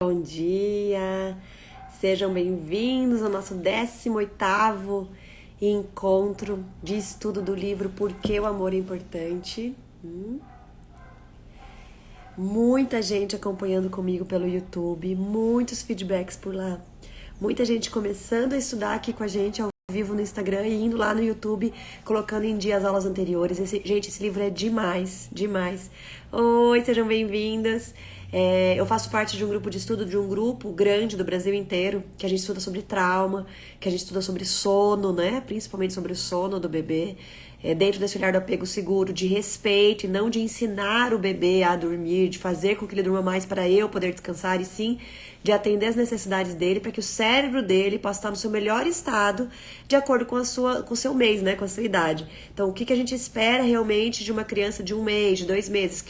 Bom dia, sejam bem-vindos ao nosso 18º encontro de estudo do livro Por que o Amor é Importante. Muita gente acompanhando comigo pelo YouTube, muitos feedbacks por lá, muita gente começando a estudar aqui com a gente ao vivo no Instagram e indo lá no YouTube, colocando em dia as aulas anteriores. Gente, esse livro é demais, demais. Oi, sejam bem-vindas. Eu faço parte de um grupo de estudo, de um grupo grande do Brasil inteiro, que a gente estuda sobre trauma, que a gente estuda sobre sono, né? Principalmente sobre o sono do bebê, dentro desse olhar do apego seguro, de respeito, e não de ensinar o bebê a dormir, de fazer com que ele durma mais para eu poder descansar, e sim de atender as necessidades dele, para que o cérebro dele possa estar no seu melhor estado, de acordo com o seu mês, né, com a sua idade. Então, o que a gente espera realmente de uma criança de 1 mês, de 2 meses? O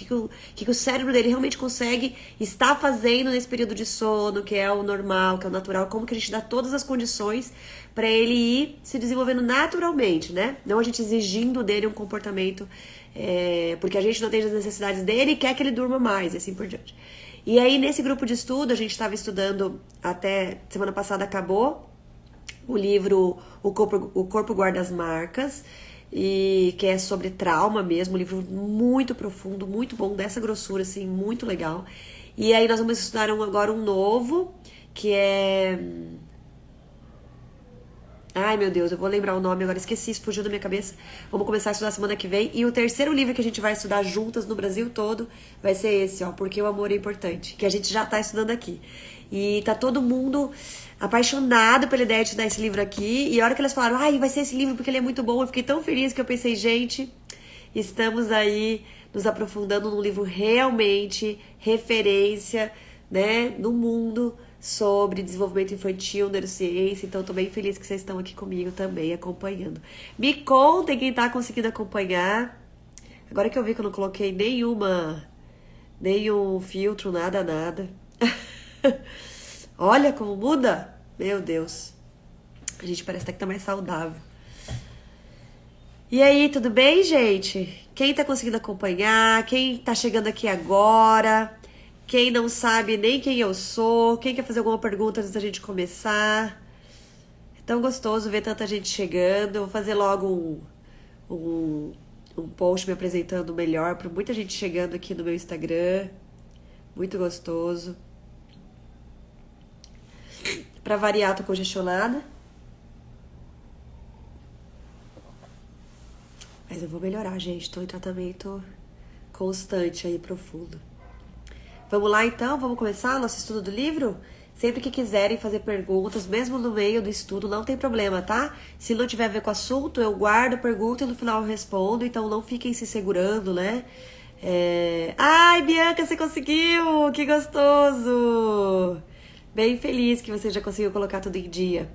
que o cérebro dele realmente consegue estar fazendo nesse período de sono, que é o normal, que é o natural? Como que a gente dá todas as condições para ele ir se desenvolvendo naturalmente, né? Não a gente exigindo dele um comportamento, porque a gente não tem as necessidades dele e quer que ele durma mais, e assim por diante. E aí, nesse grupo de estudo, a gente estava estudando, até semana passada acabou, o livro O Corpo Guarda as Marcas, e que é sobre trauma mesmo, um livro muito profundo, muito bom, dessa grossura, assim, muito legal. E aí nós vamos estudar agora um novo, que é... Ai, meu Deus, eu vou lembrar o nome agora, esqueci, isso fugiu da minha cabeça. Vamos começar a estudar semana que vem. E o terceiro livro que a gente vai estudar juntas no Brasil todo vai ser esse, ó, Porque o Amor é Importante, que a gente já tá estudando aqui. E tá todo mundo apaixonado pela ideia de estudar esse livro aqui. E a hora que eles falaram, ai, vai ser esse livro porque ele é muito bom, eu fiquei tão feliz que eu pensei, gente, estamos aí nos aprofundando num livro realmente referência, né, no mundo sobre desenvolvimento infantil, neurociência. Então, tô bem feliz que vocês estão aqui comigo também, acompanhando. Me contem quem tá conseguindo acompanhar. Agora que eu vi que eu não coloquei nenhum filtro, nada. Olha como muda! Meu Deus. A gente parece até que tá mais saudável. E aí, tudo bem, gente? Quem tá conseguindo acompanhar? Quem tá chegando aqui agora? Quem não sabe nem quem eu sou? Quem quer fazer alguma pergunta antes da gente começar? É tão gostoso ver tanta gente chegando. Eu vou fazer logo um post me apresentando melhor, para muita gente chegando aqui no meu Instagram. Muito gostoso. Pra variar, tô congestionada. Mas eu vou melhorar, gente. Tô em tratamento constante aí, profundo. Vamos lá então? Vamos começar nosso estudo do livro? Sempre que quiserem fazer perguntas, mesmo no meio do estudo, não tem problema, tá? Se não tiver a ver com o assunto, eu guardo a pergunta e no final eu respondo. Então não fiquem se segurando, né? Ai, Bianca, você conseguiu! Que gostoso! Bem feliz que você já conseguiu colocar tudo em dia.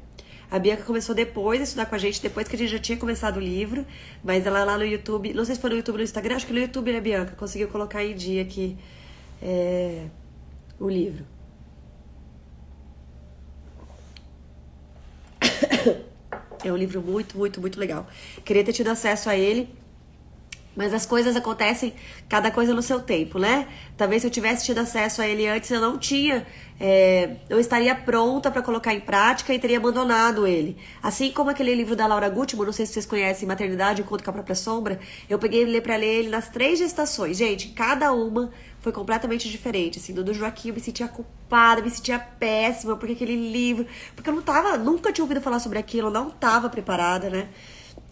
A Bianca começou depois a estudar com a gente, depois que a gente já tinha começado o livro, mas ela lá no YouTube, não sei se foi no YouTube ou no Instagram, acho que no YouTube, né, Bianca? Conseguiu colocar em dia aqui o livro. É um livro muito legal. Queria ter tido acesso a ele, mas as coisas acontecem, cada coisa no seu tempo, né? Talvez se eu tivesse tido acesso a ele antes, eu não tinha, eu estaria pronta para colocar em prática e teria abandonado ele. Assim como aquele livro da Laura Gutman, não sei se vocês conhecem, Maternidade, Encontro com a Própria Sombra, eu peguei para ler ele nas 3 gestações. Gente, cada uma foi completamente diferente, assim, do Joaquim eu me sentia culpada, me sentia péssima, porque aquele livro, porque eu nunca tinha ouvido falar sobre aquilo, eu não tava preparada, né?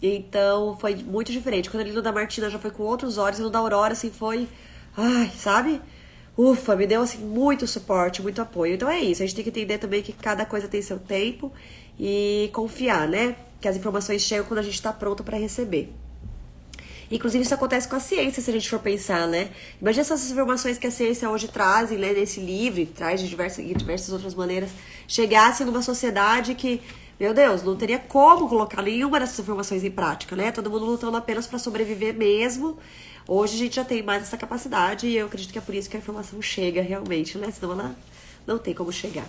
Então, foi muito diferente. Quando eu li no da Martina, já foi com outros olhos, e no da Aurora, assim, foi, ai, sabe? Ufa, me deu, assim, muito suporte, muito apoio. Então é isso, a gente tem que entender também que cada coisa tem seu tempo e confiar, né? Que as informações chegam quando a gente tá pronto pra receber. Inclusive, isso acontece com a ciência, se a gente for pensar, né? Imagina essas informações que a ciência hoje traz, né, nesse livro, traz de diversas outras maneiras, chegasse numa sociedade que, meu Deus, não teria como colocar nenhuma dessas informações em prática, né? Todo mundo lutando apenas para sobreviver mesmo. Hoje a gente já tem mais essa capacidade e eu acredito que é por isso que a informação chega realmente, né? Senão ela não tem como chegar.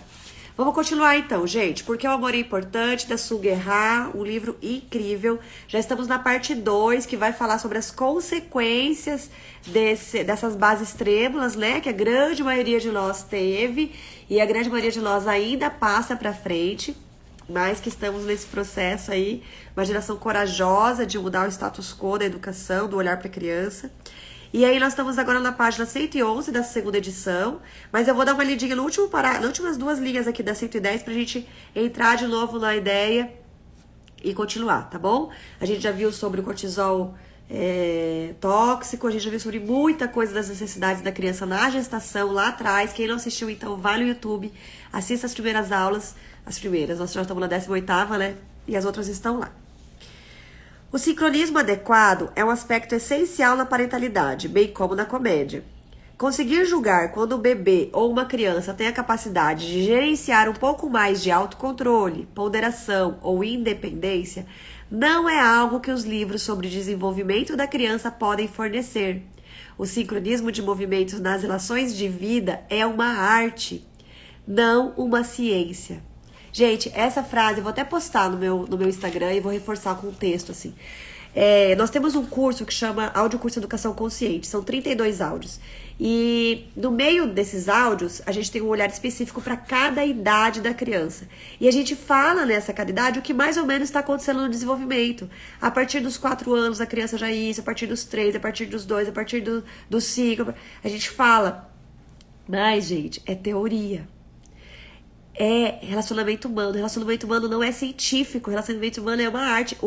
Vamos continuar então, gente. Porque o amor é importante, da Sue Gerhardt, um livro incrível. Já estamos na parte 2, que vai falar sobre as consequências dessas bases trêmulas, né? Que a grande maioria de nós teve e a grande maioria de nós ainda passa pra frente. Mas que estamos nesse processo aí, uma geração corajosa de mudar o status quo da educação, do olhar para a criança. E aí nós estamos agora na página 111 da segunda edição, mas eu vou dar uma lidinha no último nas últimas 2 linhas aqui da 110 pra gente entrar de novo na ideia e continuar, tá bom? A gente já viu sobre o cortisol tóxico, a gente já viu sobre muita coisa das necessidades da criança na gestação lá atrás. Quem não assistiu, então, vai no YouTube, assista as primeiras aulas, nós já estamos na 18ª, né? E as outras estão lá. O sincronismo adequado é um aspecto essencial na parentalidade, bem como na comédia. Conseguir julgar quando o bebê ou uma criança tem a capacidade de gerenciar um pouco mais de autocontrole, ponderação ou independência não é algo que os livros sobre desenvolvimento da criança podem fornecer. O sincronismo de movimentos nas relações de vida é uma arte, não uma ciência. Gente, essa frase eu vou até postar no meu Instagram e vou reforçar com um texto, assim. Nós temos um curso que chama Áudio Curso Educação Consciente, são 32 áudios. E no meio desses áudios, a gente tem um olhar específico para cada idade da criança. E a gente fala nessa cada idade o que mais ou menos está acontecendo no desenvolvimento. A partir dos 4 anos, a criança já é isso, a partir dos 3, a partir dos 2, a partir dos 5. A gente fala. Mas, gente, é teoria. É relacionamento humano. Relacionamento humano não é científico. Relacionamento humano é uma arte.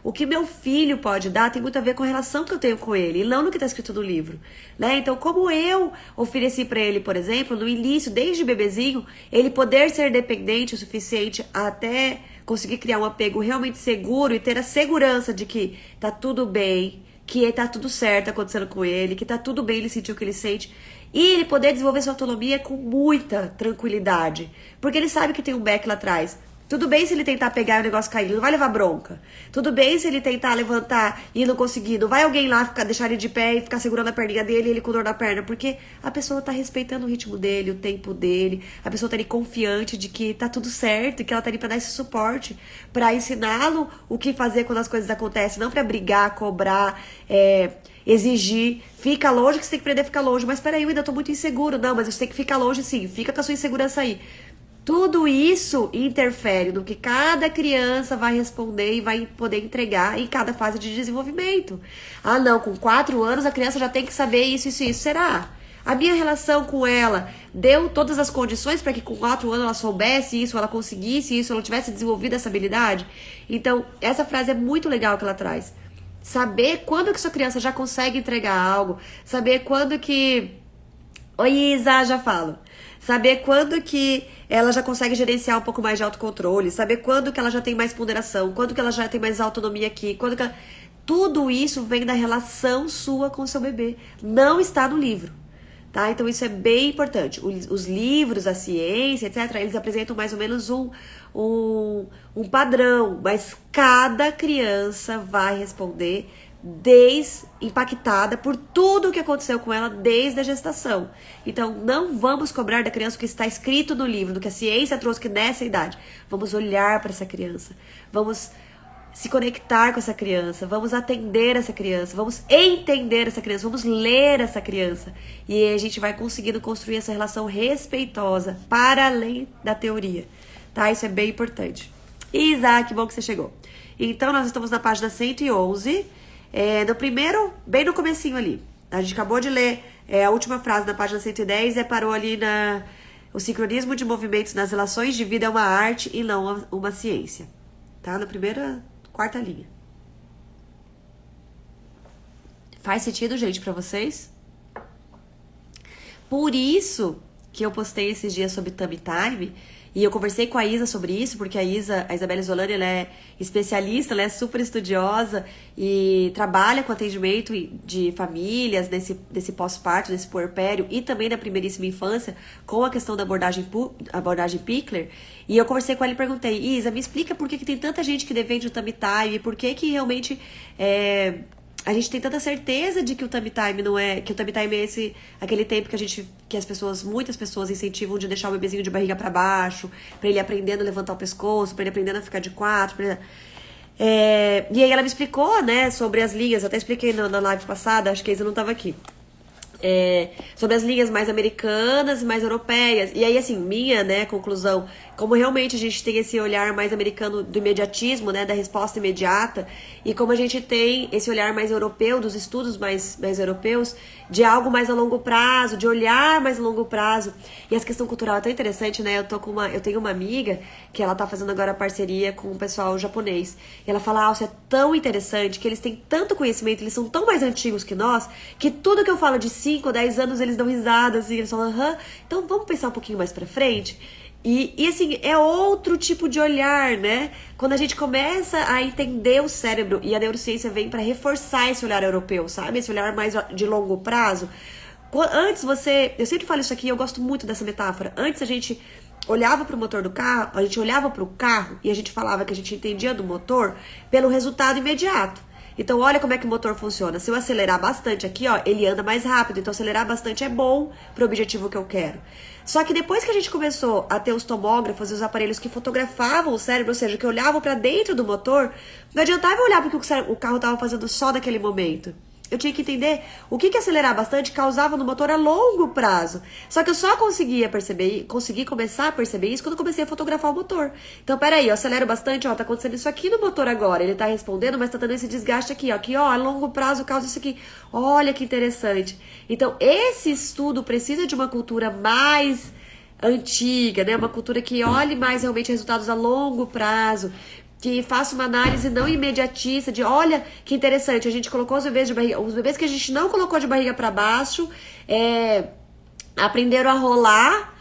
O que meu filho pode dar tem muito a ver com a relação que eu tenho com ele, e não no que está escrito no livro, né? Então, como eu ofereci para ele, por exemplo, no início, desde bebezinho, ele poder ser dependente o suficiente até conseguir criar um apego realmente seguro e ter a segurança de que tá tudo bem, que tá tudo certo acontecendo com ele, que tá tudo bem ele sentir o que ele sente. E ele poder desenvolver sua autonomia com muita tranquilidade. Porque ele sabe que tem um back lá atrás. Tudo bem se ele tentar pegar e o negócio cair, ele não vai levar bronca. Tudo bem se ele tentar levantar e não conseguir. Não vai alguém lá deixar ele de pé e ficar segurando a perninha dele e ele com dor na perna. Porque a pessoa tá respeitando o ritmo dele, o tempo dele. A pessoa tá ali confiante de que tá tudo certo e que ela tá ali pra dar esse suporte. Pra ensiná-lo o que fazer quando as coisas acontecem. Não pra brigar, cobrar, exigir. Fica longe que você tem que aprender a ficar longe. Mas peraí, eu ainda tô muito inseguro. Não, mas você tem que ficar longe sim. Fica com a sua insegurança aí. Tudo isso interfere no que cada criança vai responder e vai poder entregar em cada fase de desenvolvimento. Ah, não, com 4 anos a criança já tem que saber isso, isso e isso. Será? A minha relação com ela deu todas as condições para que com 4 anos ela soubesse isso, ela conseguisse isso, ela tivesse desenvolvido essa habilidade? Então, essa frase é muito legal que ela traz. Saber quando que sua criança já consegue entregar algo, saber quando que... Oi, Isa, já falo. Saber quando que ela já consegue gerenciar um pouco mais de autocontrole, saber quando que ela já tem mais ponderação, quando que ela já tem mais autonomia aqui, quando que ela... Tudo isso vem da relação sua com o seu bebê. Não está no livro, tá? Então isso é bem importante. Os livros, a ciência, etc., eles apresentam mais ou menos um padrão, mas cada criança vai responder impactada por tudo o que aconteceu com ela desde a gestação. Então, não vamos cobrar da criança o que está escrito no livro, do que a ciência trouxe que nessa idade. Vamos olhar para essa criança, vamos se conectar com essa criança, vamos atender essa criança, vamos entender essa criança, vamos ler essa criança. E aí a gente vai conseguindo construir essa relação respeitosa para além da teoria, tá? Isso é bem importante. Isaac, que bom que você chegou. Então, nós estamos na página 111, no primeiro, bem no comecinho ali. A gente acabou de ler a última frase na página 110 e parou ali o sincronismo de movimentos nas relações de vida é uma arte e não uma ciência. Tá? Na primeira, 4ª linha. Faz sentido, gente, pra vocês? Por isso que eu postei esses dias sobre Tummy Time. E eu conversei com a Isa sobre isso, porque a Isabela Isolani, ela é especialista, ela é super estudiosa e trabalha com atendimento de famílias desse pós-parto, desse puerpério e também da primeiríssima infância, com a questão da abordagem Pickler. E eu conversei com ela e perguntei, Isa, me explica por que tem tanta gente que defende o Tummy Time, por que realmente a gente tem tanta certeza de que o tummy time não é, que o tummy time é aquele tempo que as pessoas, muitas pessoas incentivam de deixar o bebezinho de barriga para baixo, para ele aprendendo a levantar o pescoço, para ele aprendendo a ficar de quatro, e aí ela me explicou, né, sobre as linhas, eu até expliquei na live passada, acho que a Isa não tava aqui. Sobre as linhas mais americanas e mais europeias. E aí, assim, minha, né, conclusão, como realmente a gente tem esse olhar mais americano do imediatismo, né, da resposta imediata, e como a gente tem esse olhar mais europeu, dos estudos mais europeus, de algo mais a longo prazo, de olhar mais a longo prazo. E essa questão cultural é tão interessante, né, eu tenho uma amiga que ela tá fazendo agora parceria com o pessoal japonês, e ela fala, isso é tão interessante, que eles têm tanto conhecimento, eles são tão mais antigos que nós, que tudo que eu falo de 5 ou 10 anos, eles dão risada, assim, eles falam, então vamos pensar um pouquinho mais pra frente? E assim, é outro tipo de olhar, né? Quando a gente começa a entender o cérebro, e a neurociência vem para reforçar esse olhar europeu, sabe? Esse olhar mais de longo prazo. Antes eu sempre falo isso aqui, eu gosto muito dessa metáfora. Antes a gente olhava pro motor do carro, a gente olhava pro carro e a gente falava que a gente entendia do motor pelo resultado imediato. Então, olha como é que o motor funciona. Se eu acelerar bastante aqui, ó, ele anda mais rápido. Então, acelerar bastante é bom pro objetivo que eu quero. Só que depois que a gente começou a ter os tomógrafos e os aparelhos que fotografavam o cérebro, ou seja, que olhavam para dentro do motor, não adiantava olhar porque o carro estava fazendo só naquele momento. Eu tinha que entender o que acelerar bastante causava no motor a longo prazo. Só que eu só consegui começar a perceber isso quando eu comecei a fotografar o motor. Então, peraí, eu acelero bastante, ó, tá acontecendo isso aqui no motor agora. Ele tá respondendo, mas tá dando esse desgaste aqui, ó. Aqui, ó, a longo prazo causa isso aqui. Olha que interessante. Então, esse estudo precisa de uma cultura mais antiga, né? Uma cultura que olhe mais realmente resultados a longo prazo, que faça uma análise não imediatista de, olha, que interessante, a gente colocou os bebês de barriga, os bebês que a gente não colocou de barriga para baixo, aprenderam a rolar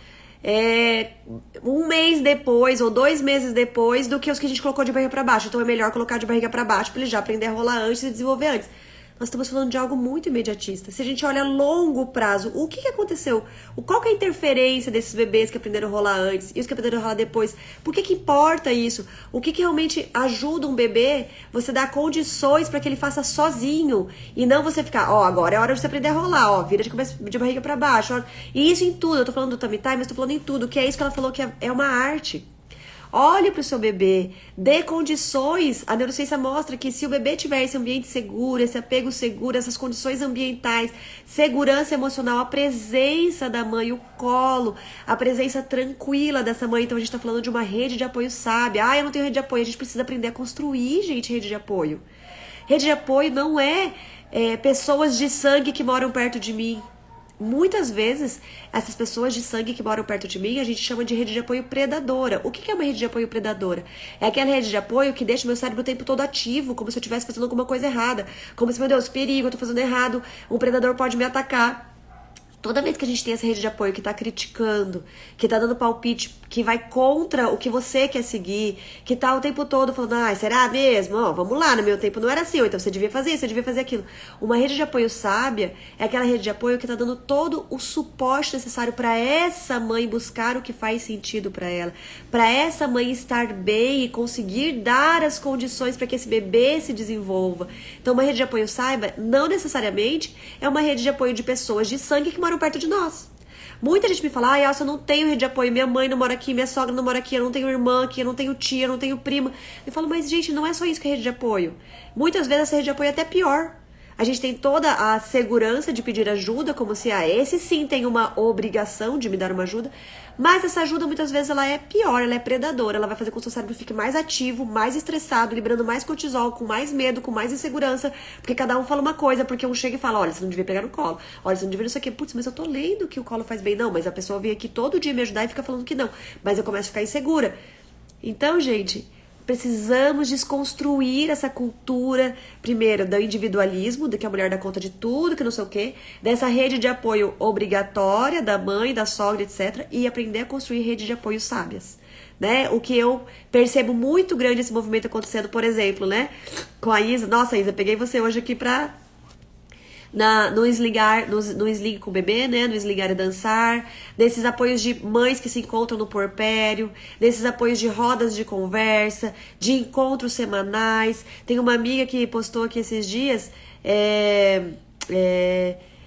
um mês depois ou 2 meses depois do que os que a gente colocou de barriga para baixo. Então é melhor colocar de barriga para baixo para ele já aprender a rolar antes e desenvolver antes. Nós estamos falando de algo muito imediatista. Se a gente olha a longo prazo, o que aconteceu? Qual que é a interferência desses bebês que aprenderam a rolar antes e os que aprenderam a rolar depois? Por que importa isso? O que realmente ajuda um bebê? Você dar condições para que ele faça sozinho e não você ficar, agora é hora de você aprender a rolar, vira de barriga para baixo. E isso em tudo. Eu tô falando do tummy time, mas tô falando em tudo, que é isso que ela falou que é uma arte. Olhe para o seu bebê, dê condições. A neurociência mostra que se o bebê tiver esse ambiente seguro, esse apego seguro, essas condições ambientais, segurança emocional, a presença da mãe, o colo, a presença tranquila dessa mãe. Então a gente está falando de uma rede de apoio sábia. Eu não tenho rede de apoio. A gente precisa aprender a construir, gente, rede de apoio. Rede de apoio não é pessoas de sangue que moram perto de mim. Muitas vezes, essas pessoas de sangue que moram perto de mim, a gente chama de rede de apoio predadora. O que é uma rede de apoio predadora? É aquela rede de apoio que deixa o meu cérebro o tempo todo ativo, como se eu estivesse fazendo alguma coisa errada. Como se, meu Deus, perigo, eu tô fazendo errado, um predador pode me atacar. Toda vez que a gente tem essa rede de apoio que tá criticando, que tá dando palpite, que vai contra o que você quer seguir, que tá o tempo todo falando, será mesmo? Vamos lá, no meu tempo não era assim, então você devia fazer isso, você devia fazer aquilo. Uma rede de apoio sábia é aquela rede de apoio que tá dando todo o suporte necessário para essa mãe buscar o que faz sentido para ela, para essa mãe estar bem e conseguir dar as condições para que esse bebê se desenvolva. Então, uma rede de apoio sábia não necessariamente é uma rede de apoio de pessoas de sangue que moram perto de nós. Muita gente me fala, eu não tenho rede de apoio, minha mãe não mora aqui, minha sogra não mora aqui, eu não tenho irmã aqui, eu não tenho tia, eu não tenho prima. Eu falo, mas gente, não é só isso que é rede de apoio. Muitas vezes essa rede de apoio é até pior. A gente tem toda a segurança de pedir ajuda, como se esse sim tem uma obrigação de me dar uma ajuda, mas essa ajuda muitas vezes ela é pior, ela é predadora, ela vai fazer com que o seu cérebro fique mais ativo, mais estressado, liberando mais cortisol, com mais medo, com mais insegurança, porque cada um fala uma coisa, porque um chega e fala, olha, você não devia pegar no colo, olha, você não devia isso aqui, putz, mas eu tô lendo que o colo faz bem, não, mas a pessoa vem aqui todo dia me ajudar e fica falando que não, mas eu começo a ficar insegura. Então, gente, precisamos desconstruir essa cultura, primeiro, do individualismo, de que a mulher dá conta de tudo, que não sei o quê, dessa rede de apoio obrigatória da mãe, da sogra, etc., e aprender a construir rede de apoio sábias. Né? O que eu percebo muito grande esse movimento acontecendo, por exemplo, né? Com a Isa. Nossa, Isa, peguei você hoje aqui pra no Sling com o bebê, né? No Sligar e Dançar, desses apoios de mães que se encontram no puerpério, desses apoios de rodas de conversa, de encontros semanais. Tem uma amiga que postou aqui esses dias,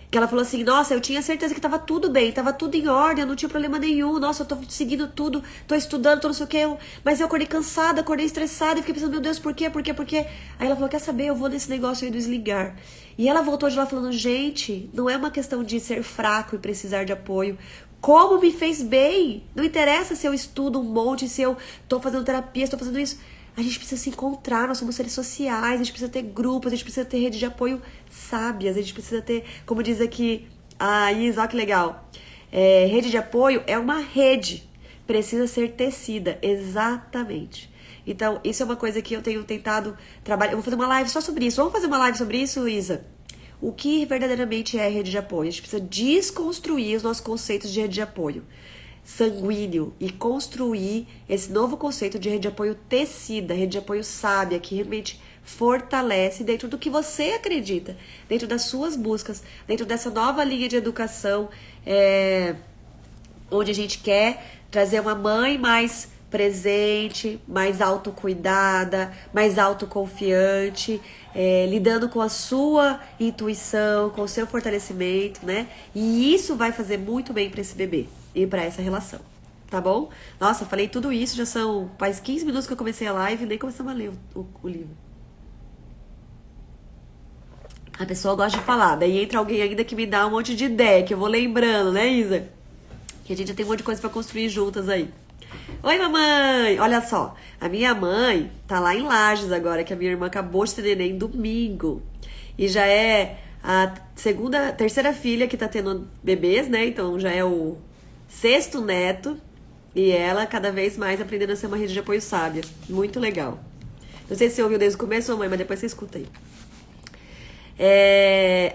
que ela falou assim, nossa, eu tinha certeza que tava tudo bem, tava tudo em ordem, eu não tinha problema nenhum, nossa, eu tô seguindo tudo, tô estudando, tô não sei o que, mas eu acordei cansada, acordei estressada, e fiquei pensando, meu Deus, por quê? Aí ela falou, quer saber, eu vou nesse negócio aí do Sligar. E ela voltou de lá falando, gente, não é uma questão de ser fraco e precisar de apoio, como me fez bem, não interessa se eu estudo um monte, se eu tô fazendo terapia, se tô fazendo isso. A gente precisa se encontrar, nós somos seres sociais, a gente precisa ter grupos, a gente precisa ter rede de apoio sábias, a gente precisa ter, como diz aqui a Isa, olha que legal, rede de apoio é uma rede, precisa ser tecida, exatamente. Então, isso é uma coisa que eu tenho tentado trabalhar, eu vou fazer uma live só sobre isso, vamos fazer uma live sobre isso, Isa? O que verdadeiramente é rede de apoio? A gente precisa desconstruir os nossos conceitos de rede de apoio sanguíneo e construir esse novo conceito de rede de apoio tecida, rede de apoio sábia, que realmente fortalece dentro do que você acredita, dentro das suas buscas, dentro dessa nova linha de educação, onde a gente quer trazer uma mãe mais presente, mais autocuidada, mais autoconfiante, lidando com a sua intuição, com o seu fortalecimento, né? E isso vai fazer muito bem para esse bebê e para essa relação, tá bom? Nossa, eu falei tudo isso, já faz 15 minutos que eu comecei a live e nem começamos a ler o livro. A pessoa gosta de falar, daí entra alguém ainda que me dá um monte de ideia, que eu vou lembrando, né, Isa? Que a gente já tem um monte de coisa pra construir juntas aí. Oi, mamãe! Olha só, a minha mãe tá lá em Lages agora, que a minha irmã acabou de ter neném domingo. E já é a terceira filha que tá tendo bebês, né? Então já é o 6º neto. E ela cada vez mais aprendendo a ser uma rede de apoio sábia. Muito legal. Não sei se você ouviu desde o começo, mamãe, mas depois você escuta aí.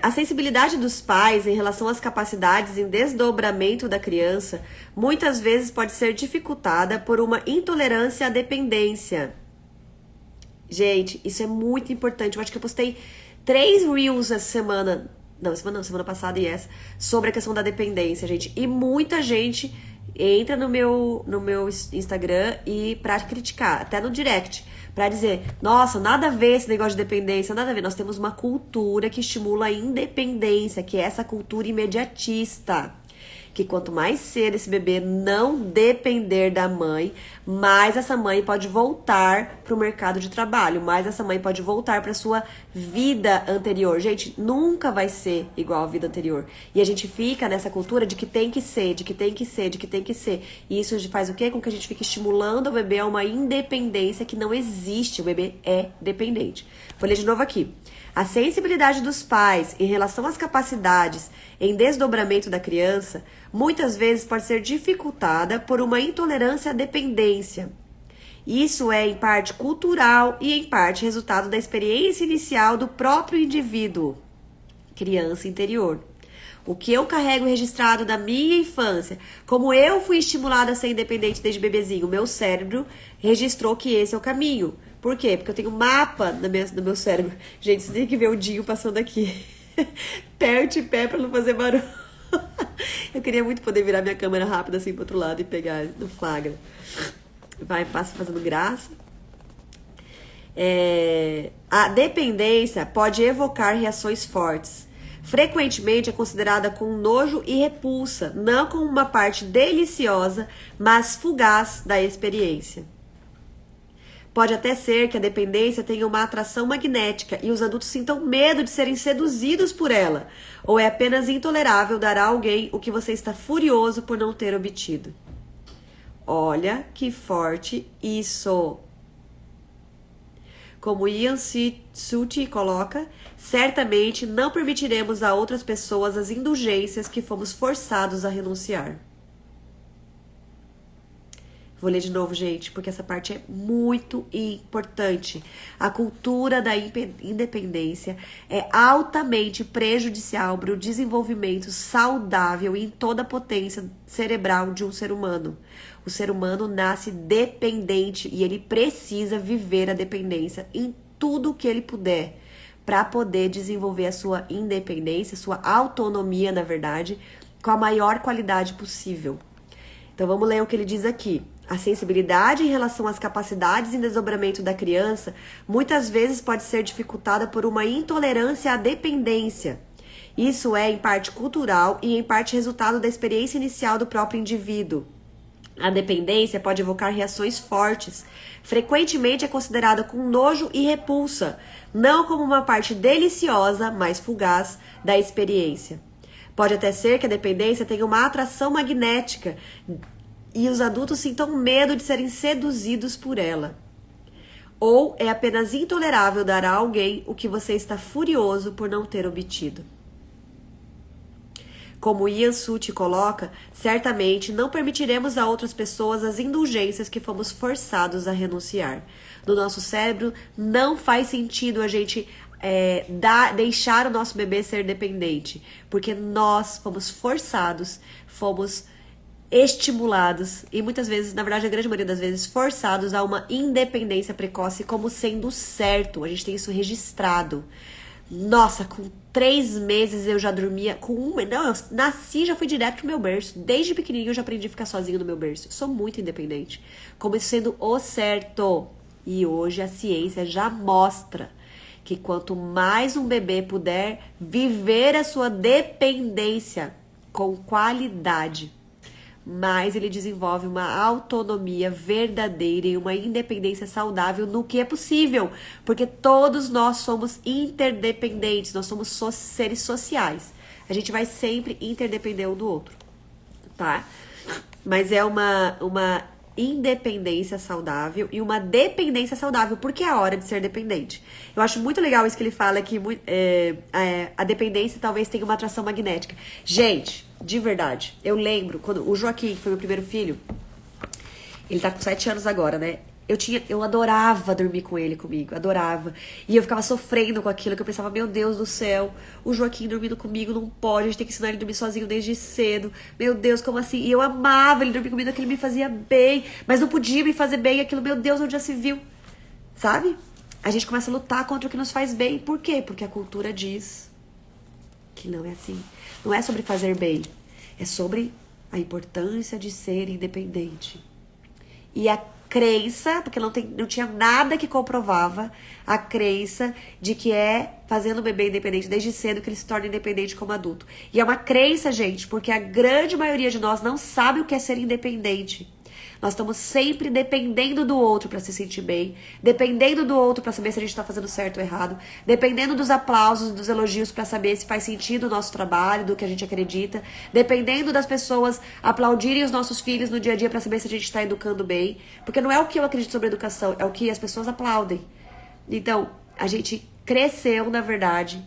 A sensibilidade dos pais em relação às capacidades em desdobramento da criança muitas vezes pode ser dificultada por uma intolerância à dependência. Gente, isso é muito importante. Eu acho que eu postei 3 reels essa semana. Semana passada e essa. Sobre a questão da dependência, gente. E muita gente entra no meu Instagram e pra criticar, até no direct. Pra dizer, nossa, nada a ver esse negócio de dependência, nada a ver. Nós temos uma cultura que estimula a independência, que é essa cultura imediatista. Que quanto mais cedo esse bebê não depender da mãe, mais essa mãe pode voltar para o mercado de trabalho, mais essa mãe pode voltar para sua vida anterior. Gente, nunca vai ser igual à vida anterior. E a gente fica nessa cultura de que tem que ser, de que tem que ser, de que tem que ser. E isso faz o quê? Com que a gente fique estimulando o bebê a uma independência que não existe. O bebê é dependente. Vou ler de novo aqui. A sensibilidade dos pais em relação às capacidades em desdobramento da criança muitas vezes pode ser dificultada por uma intolerância à dependência. Isso é em parte cultural e em parte resultado da experiência inicial do próprio indivíduo, criança interior. O que eu carrego registrado da minha infância, como eu fui estimulada a ser independente desde bebezinho, meu cérebro registrou que esse é o caminho. Por quê? Porque eu tenho um mapa no meu cérebro. Gente, você tem que ver o Dinho passando aqui. Perto de pé pra não fazer barulho. Eu queria muito poder virar minha câmera rápida assim pro outro lado e pegar no flagra. Passa fazendo graça. A dependência pode evocar reações fortes. Frequentemente é considerada com nojo e repulsa, não como uma parte deliciosa, mas fugaz da experiência. Pode até ser que a dependência tenha uma atração magnética e os adultos sintam medo de serem seduzidos por ela, ou é apenas intolerável dar a alguém o que você está furioso por não ter obtido. Olha que forte isso! Como Ian Suti coloca, certamente não permitiremos a outras pessoas as indulgências que fomos forçados a renunciar. Vou ler de novo, gente, porque essa parte é muito importante. A cultura da independência é altamente prejudicial para o desenvolvimento saudável em toda a potência cerebral de um ser humano. O ser humano nasce dependente e ele precisa viver a dependência em tudo que ele puder. para poder desenvolver a sua independência, sua autonomia, na verdade, com a maior qualidade possível. Então vamos ler o que ele diz aqui. A sensibilidade em relação às capacidades e desdobramento da criança muitas vezes pode ser dificultada por uma intolerância à dependência. Isso é, em parte, cultural e, em parte, resultado da experiência inicial do próprio indivíduo. A dependência pode evocar reações fortes. Frequentemente é considerada com nojo e repulsa, não como uma parte deliciosa, mas fugaz, da experiência. Pode até ser que a dependência tenha uma atração magnética e os adultos sintam medo de serem seduzidos por ela. Ou é apenas intolerável dar a alguém o que você está furioso por não ter obtido. Como Ian Suti coloca, certamente não permitiremos a outras pessoas as indulgências que fomos forçados a renunciar. No nosso cérebro, não faz sentido a gente deixar o nosso bebê ser dependente, porque nós fomos forçados, fomos estimulados e muitas vezes, na verdade, a grande maioria das vezes, forçados a uma independência precoce como sendo certo. A gente tem isso registrado. Nossa, com 3 meses eu já dormia. Não, eu nasci e já fui direto pro meu berço. Desde pequenininho eu já aprendi a ficar sozinho no meu berço. Eu sou muito independente. Como isso sendo o certo. E hoje a ciência já mostra que quanto mais um bebê puder viver a sua dependência com qualidade, mais ele desenvolve uma autonomia verdadeira e uma independência saudável no que é possível, porque todos nós somos interdependentes, nós somos seres sociais. A gente vai sempre interdepender um do outro, tá? Mas é uma independência saudável e uma dependência saudável, porque é a hora de ser dependente. Eu acho muito legal isso que ele fala, que a dependência talvez tenha uma atração magnética. Gente, de verdade, eu lembro quando o Joaquim, que foi meu primeiro filho, ele tá com 7 anos agora, né? Eu adorava dormir com ele comigo, adorava. E eu ficava sofrendo com aquilo, que eu pensava, meu Deus do céu, o Joaquim dormindo comigo não pode, a gente tem que ensinar ele a dormir sozinho desde cedo. Meu Deus, como assim? E eu amava ele dormir comigo, aquilo me fazia bem, mas não podia me fazer bem, aquilo, meu Deus, onde já se viu? Sabe? A gente começa a lutar contra o que nos faz bem. Por quê? Porque a cultura diz que não é assim. Não é sobre fazer bem, é sobre a importância de ser independente. E a crença, porque não tinha nada que comprovava a crença de que é fazendo o bebê independente desde cedo que ele se torna independente como adulto. E é uma crença, gente, porque a grande maioria de nós não sabe o que é ser independente. Nós estamos sempre dependendo do outro para se sentir bem, dependendo do outro para saber se a gente está fazendo certo ou errado, dependendo dos aplausos, dos elogios para saber se faz sentido o nosso trabalho, do que a gente acredita, dependendo das pessoas aplaudirem os nossos filhos no dia a dia para saber se a gente está educando bem, porque não é o que eu acredito sobre educação, é o que as pessoas aplaudem. Então, a gente cresceu, na verdade,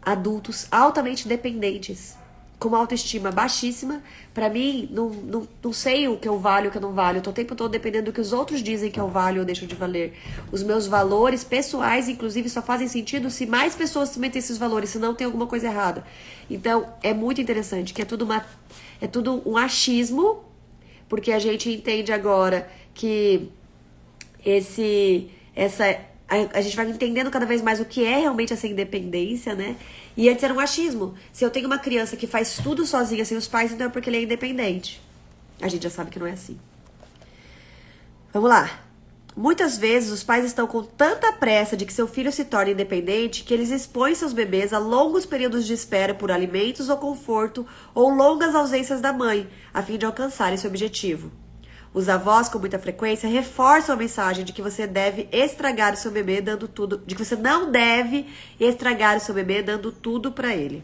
adultos altamente dependentes, com uma autoestima baixíssima. Pra mim, não sei o que eu valho e o que eu não valho. Eu tô o tempo todo dependendo do que os outros dizem que eu valho ou deixo de valer. Os meus valores pessoais, inclusive, só fazem sentido se mais pessoas também têm esses valores, senão tem alguma coisa errada. Então, é muito interessante, que é tudo um achismo, porque a gente entende agora que a gente vai entendendo cada vez mais o que é realmente essa independência, né? E antes era um achismo. Se eu tenho uma criança que faz tudo sozinha, sem os pais, então é porque ele é independente. A gente já sabe que não é assim. Vamos lá. Muitas vezes os pais estão com tanta pressa de que seu filho se torne independente que eles expõem seus bebês a longos períodos de espera por alimentos ou conforto ou longas ausências da mãe, a fim de alcançar esse objetivo. Os avós, com muita frequência, reforçam a mensagem de que você deve estragar o seu bebê dando tudo, de que você não deve estragar o seu bebê dando tudo pra ele.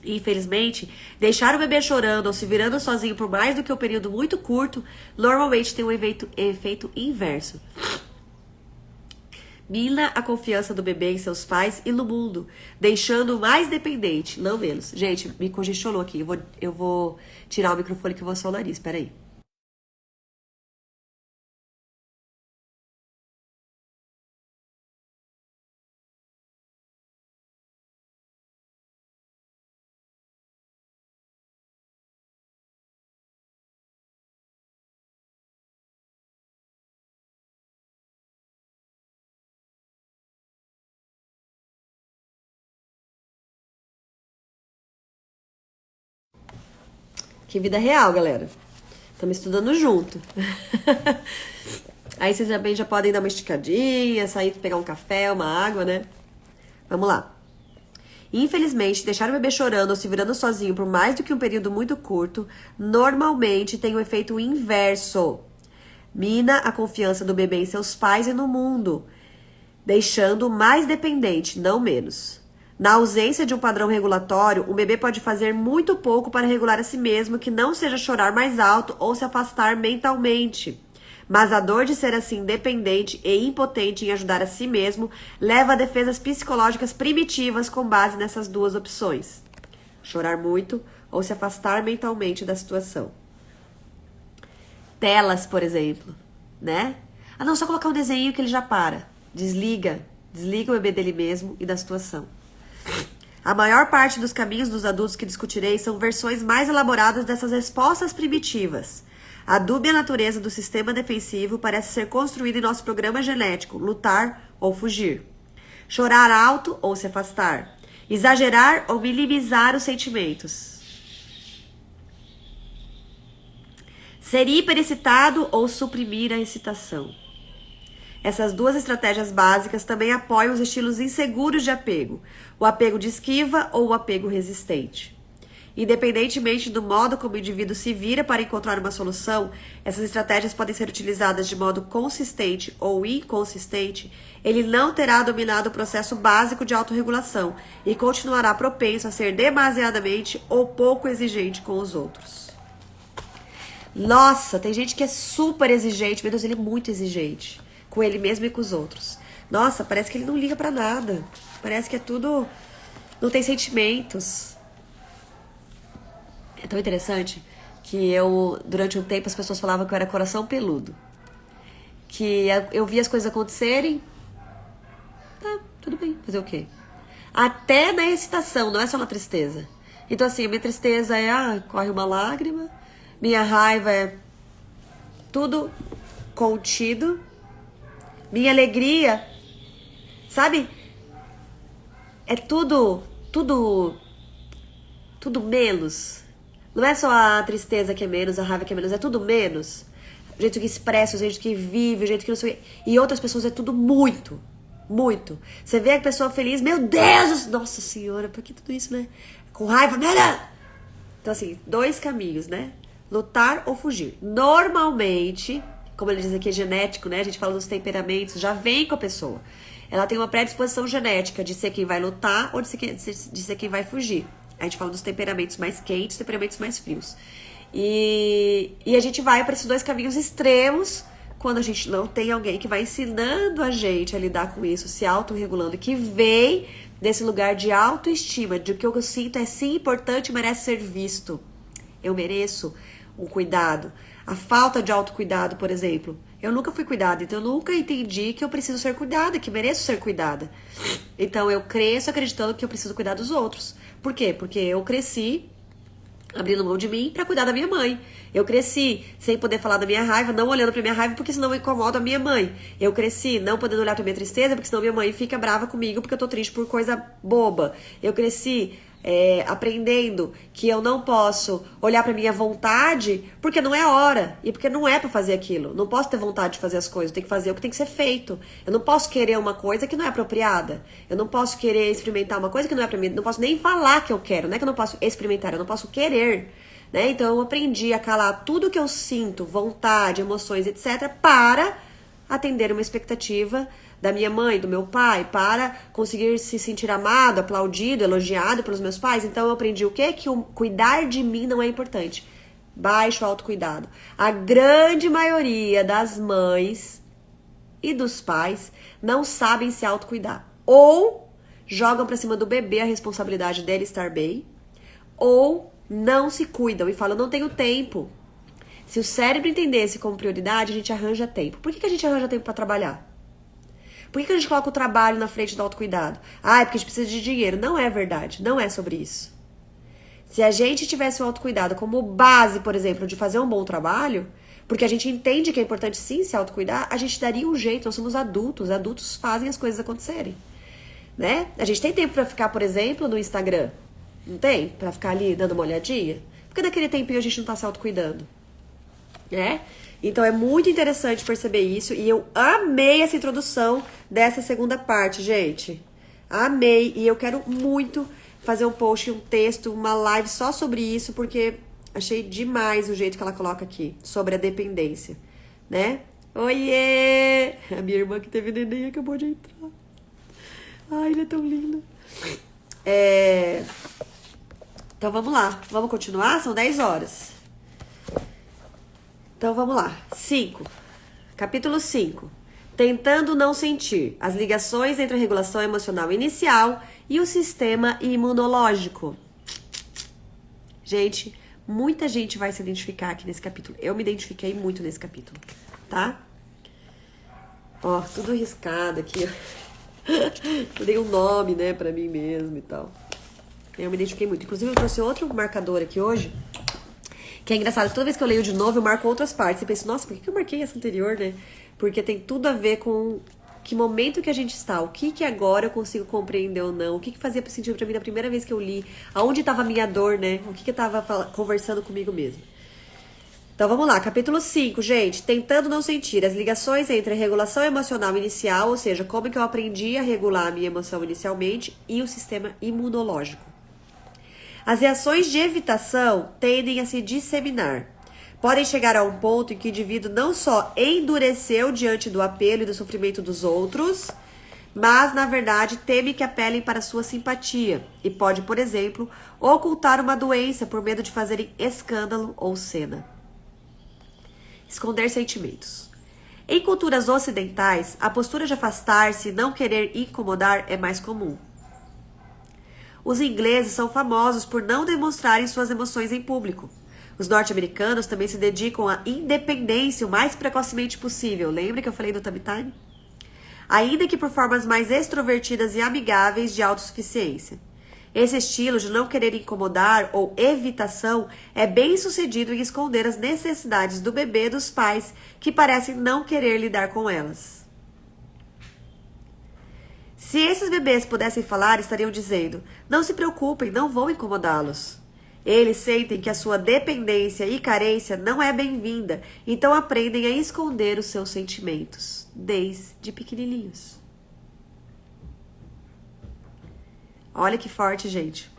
Infelizmente, deixar o bebê chorando ou se virando sozinho por mais do que um período muito curto, normalmente tem um efeito inverso. Mina a confiança do bebê em seus pais e no mundo, deixando-o mais dependente, não menos. Gente, me congestionou aqui. Eu vou tirar o microfone que eu vou só o nariz, peraí. Que vida real, galera. Estamos estudando junto. Aí vocês também já podem dar uma esticadinha, sair pegar um café, uma água, né? Vamos lá. Infelizmente, deixar o bebê chorando ou se virando sozinho por mais do que um período muito curto, normalmente tem um efeito inverso. Mina a confiança do bebê em seus pais e no mundo, deixando-o mais dependente, não menos. Na ausência de um padrão regulatório, o bebê pode fazer muito pouco para regular a si mesmo, que não seja chorar mais alto ou se afastar mentalmente. Mas a dor de ser assim dependente e impotente em ajudar a si mesmo leva a defesas psicológicas primitivas com base nessas duas opções. Chorar muito ou se afastar mentalmente da situação. Telas, por exemplo, né? Ah, não, só colocar um desenho que ele já para. Desliga o bebê dele mesmo e da situação. A maior parte dos caminhos dos adultos que discutirei são versões mais elaboradas dessas respostas primitivas. A dúbia natureza do sistema defensivo parece ser construída em nosso programa genético, lutar ou fugir. Chorar alto ou se afastar. Exagerar ou minimizar os sentimentos. Ser hiperexcitado ou suprimir a excitação. Essas duas estratégias básicas também apoiam os estilos inseguros de apego, o apego de esquiva ou o apego resistente. Independentemente do modo como o indivíduo se vira para encontrar uma solução, essas estratégias podem ser utilizadas de modo consistente ou inconsistente, ele não terá dominado o processo básico de autorregulação e continuará propenso a ser demasiadamente ou pouco exigente com os outros. Nossa, tem gente que é super exigente, meu Deus, ele é muito exigente com ele mesmo e com os outros. Nossa, parece que ele não liga pra nada, parece que é tudo, não tem sentimentos. É tão interessante que durante um tempo, as pessoas falavam que eu era coração peludo. Que eu via as coisas acontecerem. Tá, tudo bem, fazer o quê? Até na excitação, não é só na tristeza. Então assim, a minha tristeza é, corre uma lágrima. Minha raiva é tudo contido. Minha alegria, sabe? É tudo menos. Não é só a tristeza que é menos, a raiva que é menos, é tudo menos. O jeito que expressa, o jeito que vive, o jeito que não sei. E outras pessoas é tudo muito, muito. Você vê a pessoa feliz, meu Deus, nossa senhora, por que tudo isso, né? Com raiva, nada. Então assim, dois caminhos, né? Lutar ou fugir. Normalmente, como ele diz aqui, é genético, né? A gente fala dos temperamentos, já vem com a pessoa. Ela tem uma predisposição genética de ser quem vai lutar ou de ser quem vai fugir. A gente fala dos temperamentos mais quentes, temperamentos mais frios. E a gente vai para esses dois caminhos extremos quando a gente não tem alguém que vai ensinando a gente a lidar com isso, se autorregulando, que vem desse lugar de autoestima, de que o que eu sinto é sim importante e merece ser visto. Eu mereço um cuidado. A falta de autocuidado, por exemplo. Eu nunca fui cuidada, então eu nunca entendi que eu preciso ser cuidada, que mereço ser cuidada. Então eu cresço acreditando que eu preciso cuidar dos outros. Por quê? Porque eu cresci abrindo mão de mim pra cuidar da minha mãe. Eu cresci sem poder falar da minha raiva, não olhando pra minha raiva, porque senão eu incomodo a minha mãe. Eu cresci não podendo olhar pra minha tristeza, porque senão minha mãe fica brava comigo porque eu tô triste por coisa boba. Eu cresci aprendendo que eu não posso olhar pra minha vontade porque não é hora e porque não é pra fazer aquilo. Não posso ter vontade de fazer as coisas, eu tenho que fazer o que tem que ser feito. Eu não posso querer uma coisa que não é apropriada. Eu não posso querer experimentar uma coisa que não é pra mim. Não posso nem falar que eu quero, não é que eu não posso experimentar, eu não posso querer. Né? Então eu aprendi a calar tudo que eu sinto, vontade, emoções, etc., para atender uma expectativa da minha mãe, do meu pai, para conseguir se sentir amado, aplaudido, elogiado pelos meus pais. Então eu aprendi o quê? Que o cuidar de mim não é importante. Baixo autocuidado. A grande maioria das mães e dos pais não sabem se autocuidar. Ou jogam pra cima do bebê a responsabilidade dele estar bem, ou não se cuidam e falam, não tenho tempo. Se o cérebro entendesse como prioridade, a gente arranja tempo. Por que a gente arranja tempo pra trabalhar? Por que a gente coloca o trabalho na frente do autocuidado? Ah, é porque a gente precisa de dinheiro. Não é verdade, não é sobre isso. Se a gente tivesse o autocuidado como base, por exemplo, de fazer um bom trabalho, porque a gente entende que é importante sim se autocuidar, a gente daria um jeito, nós somos adultos fazem as coisas acontecerem. Né? A gente tem tempo pra ficar, por exemplo, no Instagram? Não tem? Pra ficar ali dando uma olhadinha? Porque naquele tempinho a gente não tá se autocuidando, né? Então é muito interessante perceber isso. E eu amei essa introdução dessa segunda parte, gente. Amei. E eu quero muito fazer um post, um texto, uma live só sobre isso, porque achei demais o jeito que ela coloca aqui, sobre a dependência, né? Oiê! A minha irmã que teve neném acabou de entrar. Ai, ele é tão lindo. Então vamos lá. Vamos continuar? São 10 horas. Então vamos lá. 5. Capítulo 5. Tentando não sentir as ligações entre a regulação emocional inicial e o sistema imunológico. Gente, muita gente vai se identificar aqui nesse capítulo. Eu me identifiquei muito nesse capítulo, tá? Ó, tudo riscado aqui, ó. Eu dei um nome, né, pra mim mesmo e tal. Eu me identifiquei muito. Inclusive, eu trouxe outro marcador aqui hoje, que é engraçado. Toda vez que eu leio de novo, eu marco outras partes. Eu penso, nossa, por que eu marquei essa anterior, né? Porque tem tudo a ver com que momento que a gente está. O que agora eu consigo compreender ou não. O que fazia sentido pra mim da primeira vez que eu li. Aonde tava a minha dor, né? O que eu tava conversando comigo mesmo. Então vamos lá, capítulo 5, gente. Tentando não sentir as ligações entre a regulação emocional inicial, ou seja, como que eu aprendi a regular a minha emoção inicialmente, e o sistema imunológico. As reações de evitação tendem a se disseminar. Podem chegar a um ponto em que o indivíduo não só endureceu diante do apelo e do sofrimento dos outros, mas, na verdade, teme que apelem para sua simpatia e pode, por exemplo, ocultar uma doença por medo de fazerem escândalo ou cena. Esconder sentimentos. Em culturas ocidentais, a postura de afastar-se e não querer incomodar é mais comum. Os ingleses são famosos por não demonstrarem suas emoções em público. Os norte-americanos também se dedicam à independência o mais precocemente possível. Lembra que eu falei do tummy time? Ainda que por formas mais extrovertidas e amigáveis de autossuficiência. Esse estilo de não querer incomodar ou evitação é bem sucedido em esconder as necessidades do bebê dos pais que parecem não querer lidar com elas. Se esses bebês pudessem falar, estariam dizendo: não se preocupem, não vou incomodá-los. Eles sentem que a sua dependência e carência não é bem-vinda, então aprendem a esconder os seus sentimentos, desde pequenininhos. Olha que forte, gente.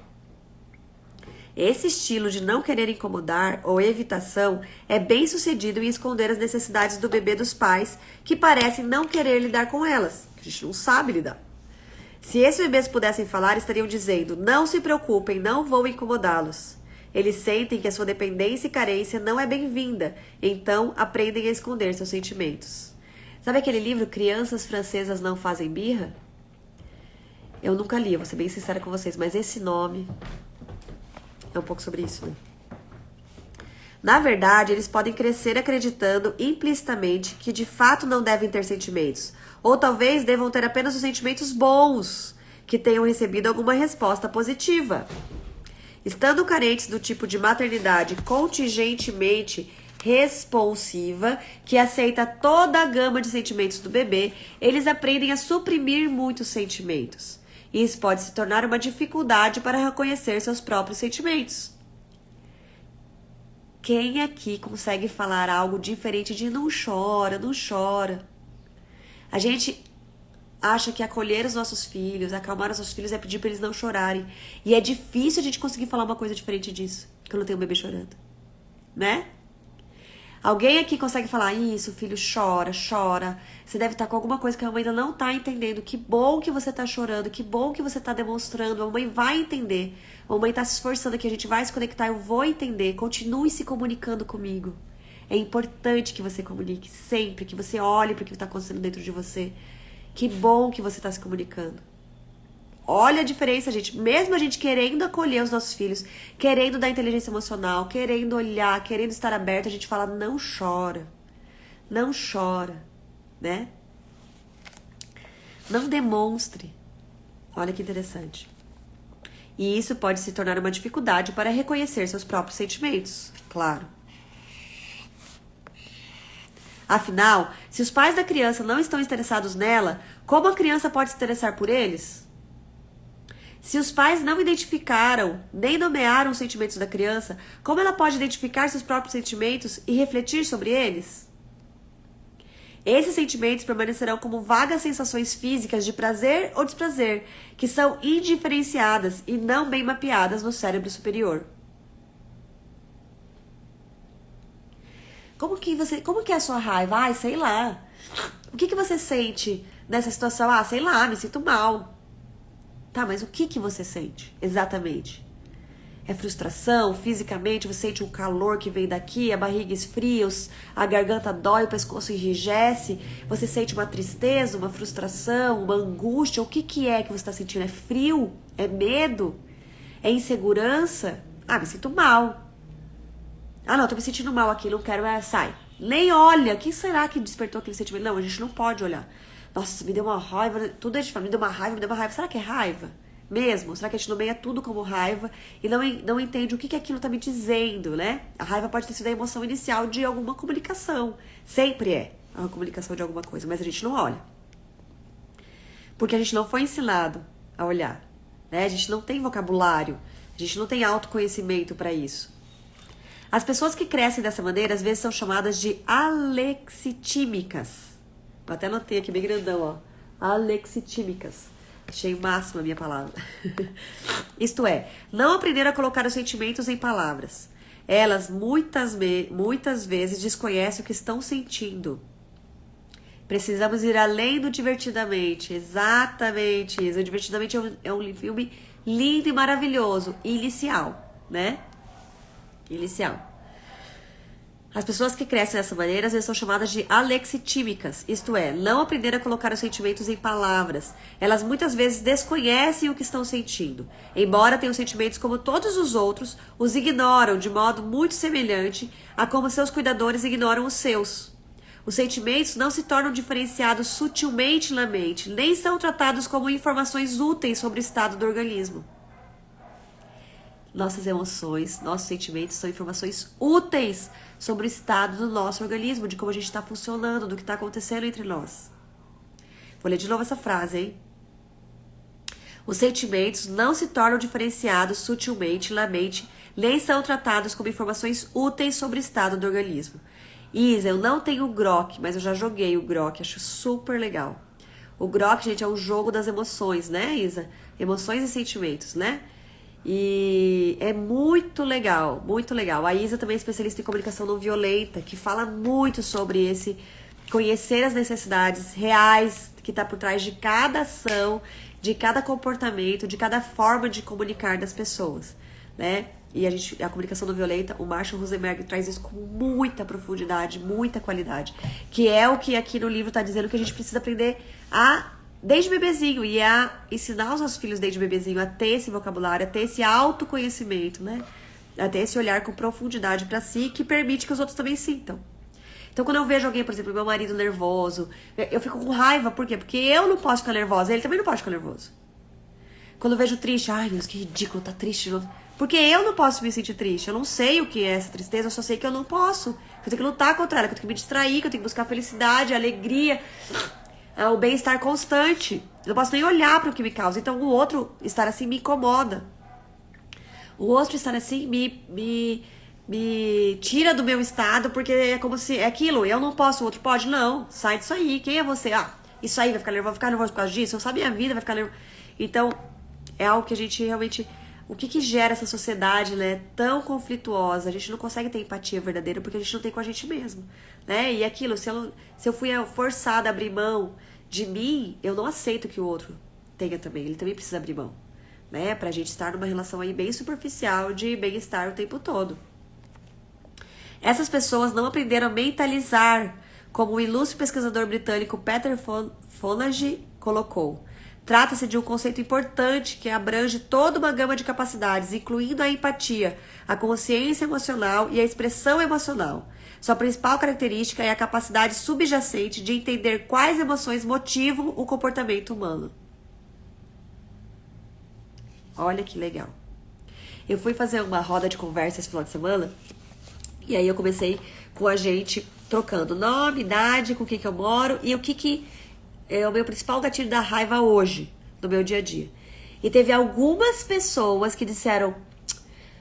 Esse estilo de não querer incomodar ou evitação é bem sucedido em esconder as necessidades do bebê dos pais que parecem não querer lidar com elas. A gente não sabe lidar. Se esses bebês pudessem falar, estariam dizendo: não se preocupem, não vou incomodá-los. Eles sentem que a sua dependência e carência não é bem-vinda, então aprendem a esconder seus sentimentos. Sabe aquele livro Crianças Francesas Não Fazem Birra? Eu nunca li, eu vou ser bem sincera com vocês, mas esse nome é um pouco sobre isso, né? Na verdade, eles podem crescer acreditando implicitamente que de fato não devem ter sentimentos, ou talvez devam ter apenas os sentimentos bons, que tenham recebido alguma resposta positiva. Estando carentes do tipo de maternidade contingentemente responsiva, que aceita toda a gama de sentimentos do bebê, eles aprendem a suprimir muitos sentimentos. Isso pode se tornar uma dificuldade para reconhecer seus próprios sentimentos. Quem aqui consegue falar algo diferente de não chora, não chora? A gente acha que acolher os nossos filhos, acalmar os nossos filhos é pedir para eles não chorarem. E é difícil a gente conseguir falar uma coisa diferente disso, quando tem um bebê chorando. Né? Alguém aqui consegue falar: isso, filho, chora, chora. Você deve estar com alguma coisa que a mamãe ainda não está entendendo. Que bom que você está chorando, que bom que você está demonstrando. A mamãe vai entender. A mamãe está se esforçando aqui, a gente vai se conectar, eu vou entender. Continue se comunicando comigo. É importante que você comunique sempre, que você olhe para o que está acontecendo dentro de você. Que bom que você está se comunicando. Olha a diferença, gente. Mesmo a gente querendo acolher os nossos filhos, querendo dar inteligência emocional, querendo olhar, querendo estar aberto, a gente fala: não chora. Não chora, né? Não demonstre. Olha que interessante. E isso pode se tornar uma dificuldade para reconhecer seus próprios sentimentos, claro. Afinal, se os pais da criança não estão interessados nela, como a criança pode se interessar por eles? Se os pais não identificaram nem nomearam os sentimentos da criança, como ela pode identificar seus próprios sentimentos e refletir sobre eles? Esses sentimentos permanecerão como vagas sensações físicas de prazer ou desprazer, que são indiferenciadas e não bem mapeadas no cérebro superior. Como que é a sua raiva? Ai, sei lá. O que você sente nessa situação? Ah, sei lá, me sinto mal. Tá, mas o que você sente exatamente? É frustração? Fisicamente você sente um calor que vem daqui, a barriga esfria, a garganta dói, o pescoço enrijece? Você sente uma tristeza, uma frustração, uma angústia? O que é que você está sentindo? É frio? É medo? É insegurança? Ah, me sinto mal. Ah, não, tô me sentindo mal aqui, não quero, sai. Nem olha, o que será que despertou aquele sentimento? Não, a gente não pode olhar. Nossa, me deu uma raiva, tudo a gente fala, me deu uma raiva, me deu uma raiva. Será que é raiva mesmo? Será que a gente nomeia tudo como raiva e não entende o que aquilo tá me dizendo, né? A raiva pode ter sido a emoção inicial de alguma comunicação. Sempre é uma comunicação de alguma coisa, mas a gente não olha. Porque a gente não foi ensinado a olhar, né? A gente não tem vocabulário, a gente não tem autoconhecimento para isso. As pessoas que crescem dessa maneira, às vezes são chamadas de alexitímicas. Eu até anotei aqui bem grandão, ó. Alexitímicas. Achei o máximo a minha palavra. Isto é, não aprenderam a colocar os sentimentos em palavras. Elas muitas vezes desconhecem o que estão sentindo. Precisamos ir além do Divertidamente. Exatamente isso. O Divertidamente é um filme lindo e maravilhoso. Inicial, né? Inicial. As pessoas que crescem dessa maneira, às vezes são chamadas de alexitímicas, isto é, não aprenderam a colocar os sentimentos em palavras. Elas muitas vezes desconhecem o que estão sentindo. Embora tenham sentimentos como todos os outros, os ignoram de modo muito semelhante a como seus cuidadores ignoram os seus. Os sentimentos não se tornam diferenciados sutilmente na mente, nem são tratados como informações úteis sobre o estado do organismo. Nossas emoções, nossos sentimentos são informações úteis sobre o estado do nosso organismo, de como a gente está funcionando, do que está acontecendo entre nós. Vou ler de novo essa frase, hein? Os sentimentos não se tornam diferenciados sutilmente na mente, nem são tratados como informações úteis sobre o estado do organismo. Isa, eu não tenho o Grok, mas eu já joguei o Grok, acho super legal. O Grok, gente, é um jogo das emoções, né, Isa? Emoções e sentimentos, né? E é muito legal, muito legal. A Isa também é especialista em comunicação não violenta, que fala muito sobre esse conhecer as necessidades reais que está por trás de cada ação, de cada comportamento, de cada forma de comunicar das pessoas, né? E a comunicação não violenta, o Marshall Rosenberg traz isso com muita profundidade, muita qualidade, que é o que aqui no livro está dizendo que a gente precisa aprender desde bebezinho, e a ensinar os nossos filhos desde bebezinho a ter esse vocabulário, a ter esse autoconhecimento, né? A ter esse olhar com profundidade para si, que permite que os outros também sintam. Então, quando eu vejo alguém, por exemplo, meu marido nervoso, eu fico com raiva, por quê? Porque eu não posso ficar nervosa, ele também não pode ficar nervoso. Quando eu vejo triste, ai, Deus, que ridículo, tá triste. Porque eu não posso me sentir triste, eu não sei o que é essa tristeza, eu só sei que eu não posso. Que eu tenho que lutar contra ela, que eu tenho que me distrair, que eu tenho que buscar a felicidade, a alegria, o bem-estar constante. Eu não posso nem olhar para o que me causa. Então, o outro estar assim me incomoda. O outro estar assim me tira do meu estado, porque é como se é aquilo, eu não posso, o outro pode. Não, sai disso aí. Quem é você? Ah, isso aí vai ficar nervoso por causa disso? Eu sabia a vida, vai ficar nervoso. Então, é algo que a gente realmente... O que gera essa sociedade, né, tão conflituosa? A gente não consegue ter empatia verdadeira porque a gente não tem com a gente mesmo, né? E aquilo, se eu fui forçada a abrir mão de mim, eu não aceito que o outro tenha também. Ele também precisa abrir mão, né? Pra gente estar numa relação aí bem superficial de bem-estar o tempo todo. Essas pessoas não aprenderam a mentalizar, como o ilustre pesquisador britânico Peter Fonagy colocou. Trata-se de um conceito importante que abrange toda uma gama de capacidades, incluindo a empatia, a consciência emocional e a expressão emocional. Sua principal característica é a capacidade subjacente de entender quais emoções motivam o comportamento humano. Olha que legal. Eu fui fazer uma roda de conversa esse final de semana, e aí eu comecei com a gente trocando nome, idade, com quem que eu moro e o que é o meu principal gatilho da raiva hoje, no meu dia a dia. E teve algumas pessoas que disseram,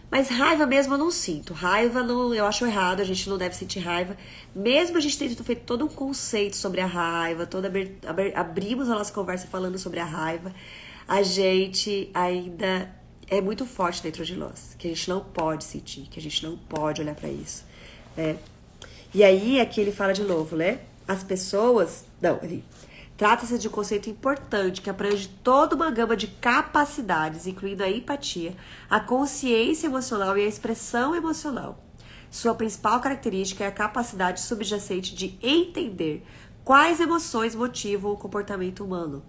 mas raiva mesmo eu não sinto. Raiva não, eu acho errado, a gente não deve sentir raiva. Mesmo a gente tendo feito todo um conceito sobre a raiva, abrimos a nossa conversa falando sobre a raiva, a gente ainda é muito forte dentro de nós, que a gente não pode sentir, que a gente não pode olhar pra isso, né? E aí aqui ele fala de novo, né? As pessoas, não, ele trata-se de um conceito importante que abrange toda uma gama de capacidades, incluindo a empatia, a consciência emocional e a expressão emocional. Sua principal característica é a capacidade subjacente de entender quais emoções motivam o comportamento humano.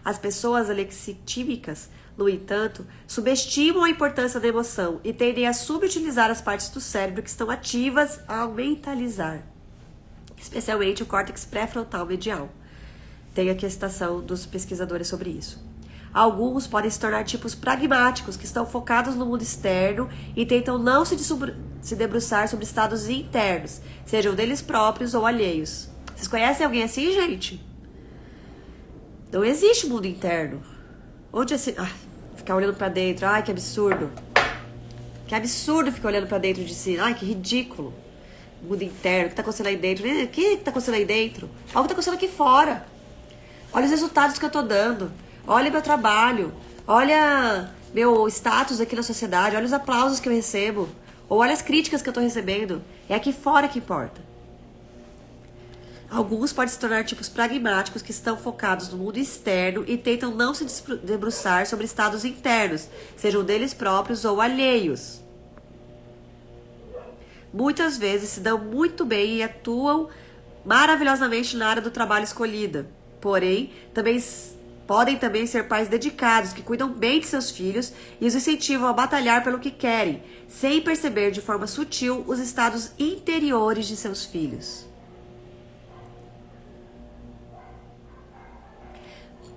As pessoas alexitímicas, no entanto, subestimam a importância da emoção e tendem a subutilizar as partes do cérebro que estão ativas ao mentalizar, especialmente o córtex pré-frontal medial. Tem aqui a citação dos pesquisadores sobre isso. Alguns podem se tornar tipos pragmáticos, que estão focados no mundo externo e tentam não se debruçar sobre estados internos, sejam deles próprios ou alheios. Vocês conhecem alguém assim, gente? Não existe mundo interno. Onde é esse... ficar olhando pra dentro. Ai, que absurdo. Que absurdo ficar olhando pra dentro de si. Ai, que ridículo. Mundo interno. O que tá acontecendo aí dentro? O que tá acontecendo aí dentro? Olha o que tá acontecendo aqui fora. Olha os resultados que eu tô dando. Olha meu trabalho. Olha meu status aqui na sociedade. Olha os aplausos que eu recebo. Ou olha as críticas que eu tô recebendo. É aqui fora que importa. Alguns podem se tornar tipos pragmáticos que estão focados no mundo externo e tentam não se debruçar sobre estados internos, sejam deles próprios ou alheios. Muitas vezes se dão muito bem e atuam maravilhosamente na área do trabalho escolhida. Porém, podem também ser pais dedicados, que cuidam bem de seus filhos e os incentivam a batalhar pelo que querem, sem perceber de forma sutil os estados interiores de seus filhos.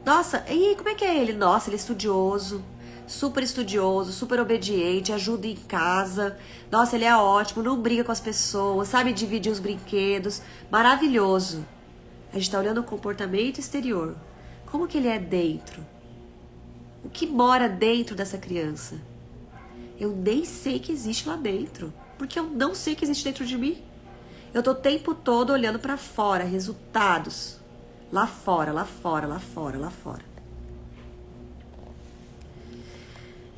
Nossa, e como é que é ele? Nossa, ele é estudioso, super obediente, ajuda em casa. Nossa, ele é ótimo, não briga com as pessoas, sabe dividir os brinquedos. Maravilhoso. A gente tá olhando o comportamento exterior. Como que ele é dentro? O que mora dentro dessa criança? Eu nem sei que existe lá dentro, porque eu não sei que existe dentro de mim. Eu tô o tempo todo olhando pra fora, resultados. Lá fora, lá fora, lá fora, lá fora.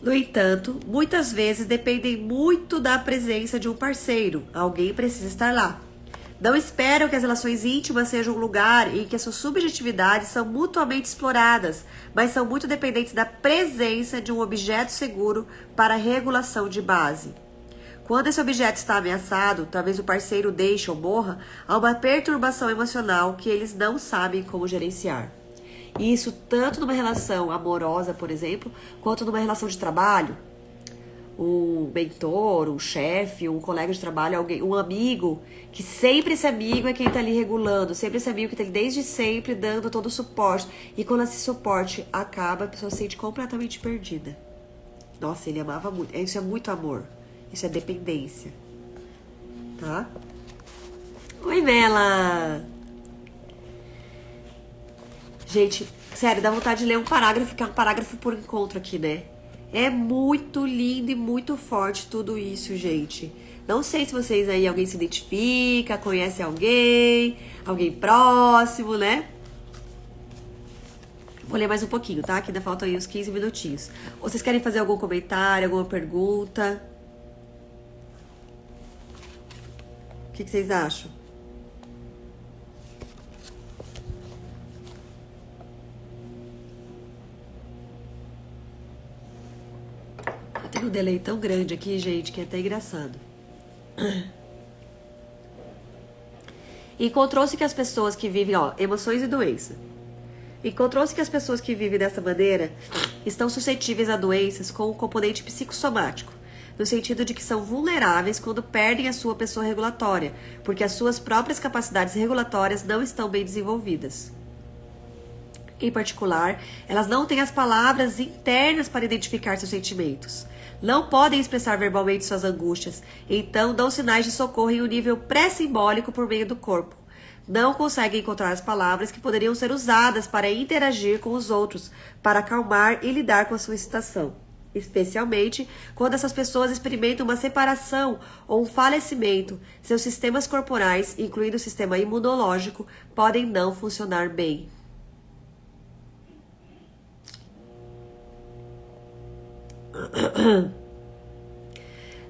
No entanto, muitas vezes dependem muito da presença de um parceiro. Alguém precisa estar lá. Não esperam que as relações íntimas sejam um lugar em que as suas subjetividades são mutuamente exploradas, mas são muito dependentes da presença de um objeto seguro para regulação de base. Quando esse objeto está ameaçado, talvez o parceiro deixe ou morra, há uma perturbação emocional que eles não sabem como gerenciar. E isso tanto numa relação amorosa, por exemplo, quanto numa relação de trabalho. Um mentor, um chefe, um colega de trabalho, alguém, um amigo, que sempre esse amigo é quem está ali regulando, sempre esse amigo que está ali desde sempre dando todo o suporte. E quando esse suporte acaba, a pessoa se sente completamente perdida. Nossa, ele amava muito. Isso é muito amor. Isso é dependência. Tá? Oi, Mela! Gente, sério, dá vontade de ler um parágrafo, que é um parágrafo por encontro aqui, né? É muito lindo e muito forte tudo isso, gente. Não sei se vocês aí, alguém se identifica, conhece alguém próximo, né? Vou ler mais um pouquinho, tá? Que ainda faltam aí uns 15 minutinhos. Ou vocês querem fazer algum comentário, alguma pergunta? O que vocês acham? Eu tenho um delay tão grande aqui, gente, que é até engraçado. Encontrou-se que as pessoas que vivem, emoções e doença. Encontrou-se que as pessoas que vivem dessa maneira estão suscetíveis a doenças com um componente psicossomático, no sentido de que são vulneráveis quando perdem a sua pessoa regulatória, porque as suas próprias capacidades regulatórias não estão bem desenvolvidas. Em particular, elas não têm as palavras internas para identificar seus sentimentos. Não podem expressar verbalmente suas angústias, então dão sinais de socorro em um nível pré-simbólico por meio do corpo. Não conseguem encontrar as palavras que poderiam ser usadas para interagir com os outros, para acalmar e lidar com a sua excitação. Especialmente quando essas pessoas experimentam uma separação ou um falecimento, seus sistemas corporais, incluindo o sistema imunológico, podem não funcionar bem.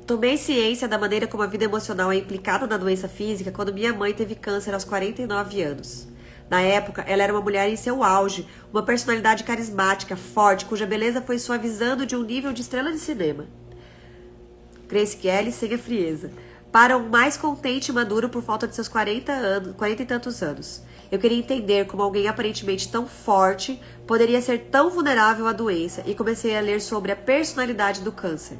Tomei ciência da maneira como a vida emocional é implicada na doença física quando minha mãe teve câncer aos 49 anos. Na época, ela era uma mulher em seu auge, uma personalidade carismática, forte, cuja beleza foi suavizando de um nível de estrela de cinema. Grace Kelly sem a frieza. Para um mais contente e maduro por falta de seus 40 e tantos anos. Eu queria entender como alguém aparentemente tão forte poderia ser tão vulnerável à doença e comecei a ler sobre a personalidade do câncer.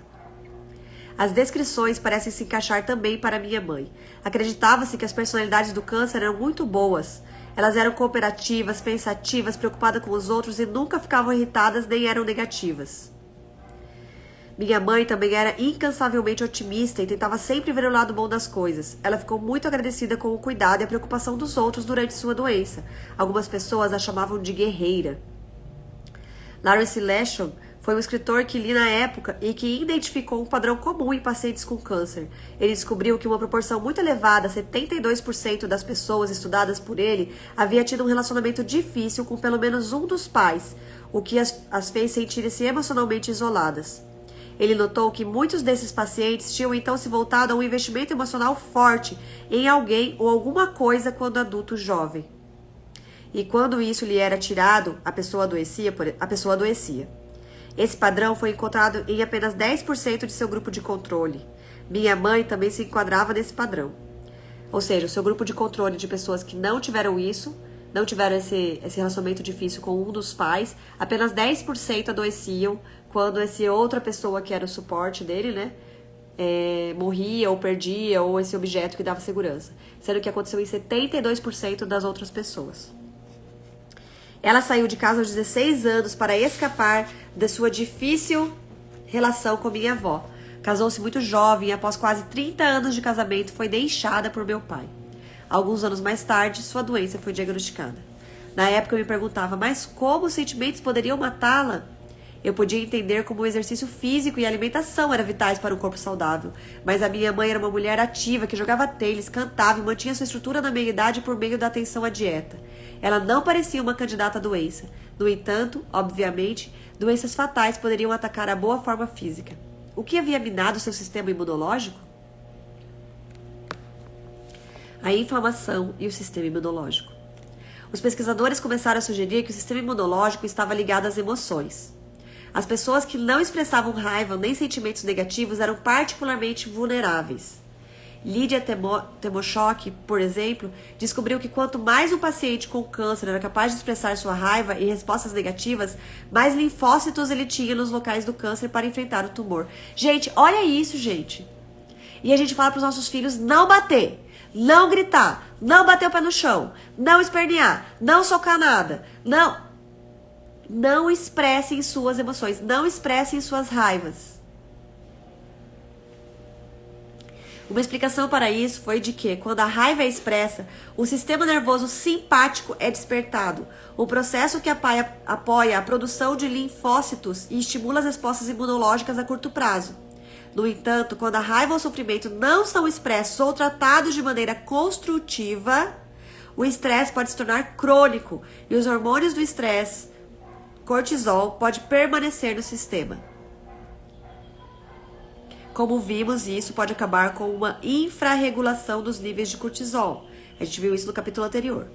As descrições parecem se encaixar também para minha mãe. Acreditava-se que as personalidades do câncer eram muito boas. Elas eram cooperativas, pensativas, preocupadas com os outros e nunca ficavam irritadas nem eram negativas. Minha mãe também era incansavelmente otimista e tentava sempre ver o lado bom das coisas. Ela ficou muito agradecida com o cuidado e a preocupação dos outros durante sua doença. Algumas pessoas a chamavam de guerreira. Lawrence Leshon foi um escritor que li na época e que identificou um padrão comum em pacientes com câncer. Ele descobriu que uma proporção muito elevada, 72% das pessoas estudadas por ele, havia tido um relacionamento difícil com pelo menos um dos pais, o que as fez sentirem-se emocionalmente isoladas. Ele notou que muitos desses pacientes tinham então se voltado a um investimento emocional forte em alguém ou alguma coisa quando adulto jovem. E quando isso lhe era tirado, a pessoa adoecia. Esse padrão foi encontrado em apenas 10% de seu grupo de controle. Minha mãe também se enquadrava nesse padrão. Ou seja, o seu grupo de controle de pessoas que não tiveram isso, não tiveram esse relacionamento difícil com um dos pais, apenas 10% adoeciam quando essa outra pessoa que era o suporte dele, né, morria ou perdia, ou esse objeto que dava segurança. Sendo que aconteceu em 72% das outras pessoas. Ela saiu de casa aos 16 anos para escapar da sua difícil relação com minha avó. Casou-se muito jovem e após quase 30 anos de casamento foi deixada por meu pai. Alguns anos mais tarde, sua doença foi diagnosticada. Na época eu me perguntava, mas como os sentimentos poderiam matá-la? Eu podia entender como o exercício físico e a alimentação eram vitais para um corpo saudável, mas a minha mãe era uma mulher ativa que jogava tênis, cantava e mantinha sua estrutura na meia-idade por meio da atenção à dieta. Ela não parecia uma candidata à doença. No entanto, obviamente, doenças fatais poderiam atacar a boa forma física. O que havia minado seu sistema imunológico? A inflamação e o sistema imunológico. Os pesquisadores começaram a sugerir que o sistema imunológico estava ligado às emoções. As pessoas que não expressavam raiva nem sentimentos negativos eram particularmente vulneráveis. Lídia Temoshok, por exemplo, descobriu que quanto mais um paciente com câncer era capaz de expressar sua raiva e respostas negativas, mais linfócitos ele tinha nos locais do câncer para enfrentar o tumor. Gente, olha isso, gente. E a gente fala para os nossos filhos não bater, não gritar, não bater o pé no chão, não espernear, não socar nada, não expressem suas emoções, não expressem suas raivas. Uma explicação para isso foi de que, quando a raiva é expressa, o sistema nervoso simpático é despertado, um processo que apoia a produção de linfócitos e estimula as respostas imunológicas a curto prazo. No entanto, quando a raiva ou o sofrimento não são expressos ou tratados de maneira construtiva, o estresse pode se tornar crônico e os hormônios do estresse, cortisol, pode permanecer no sistema. Como vimos, isso pode acabar com uma infrarregulação dos níveis de cortisol. A gente viu isso no capítulo anterior.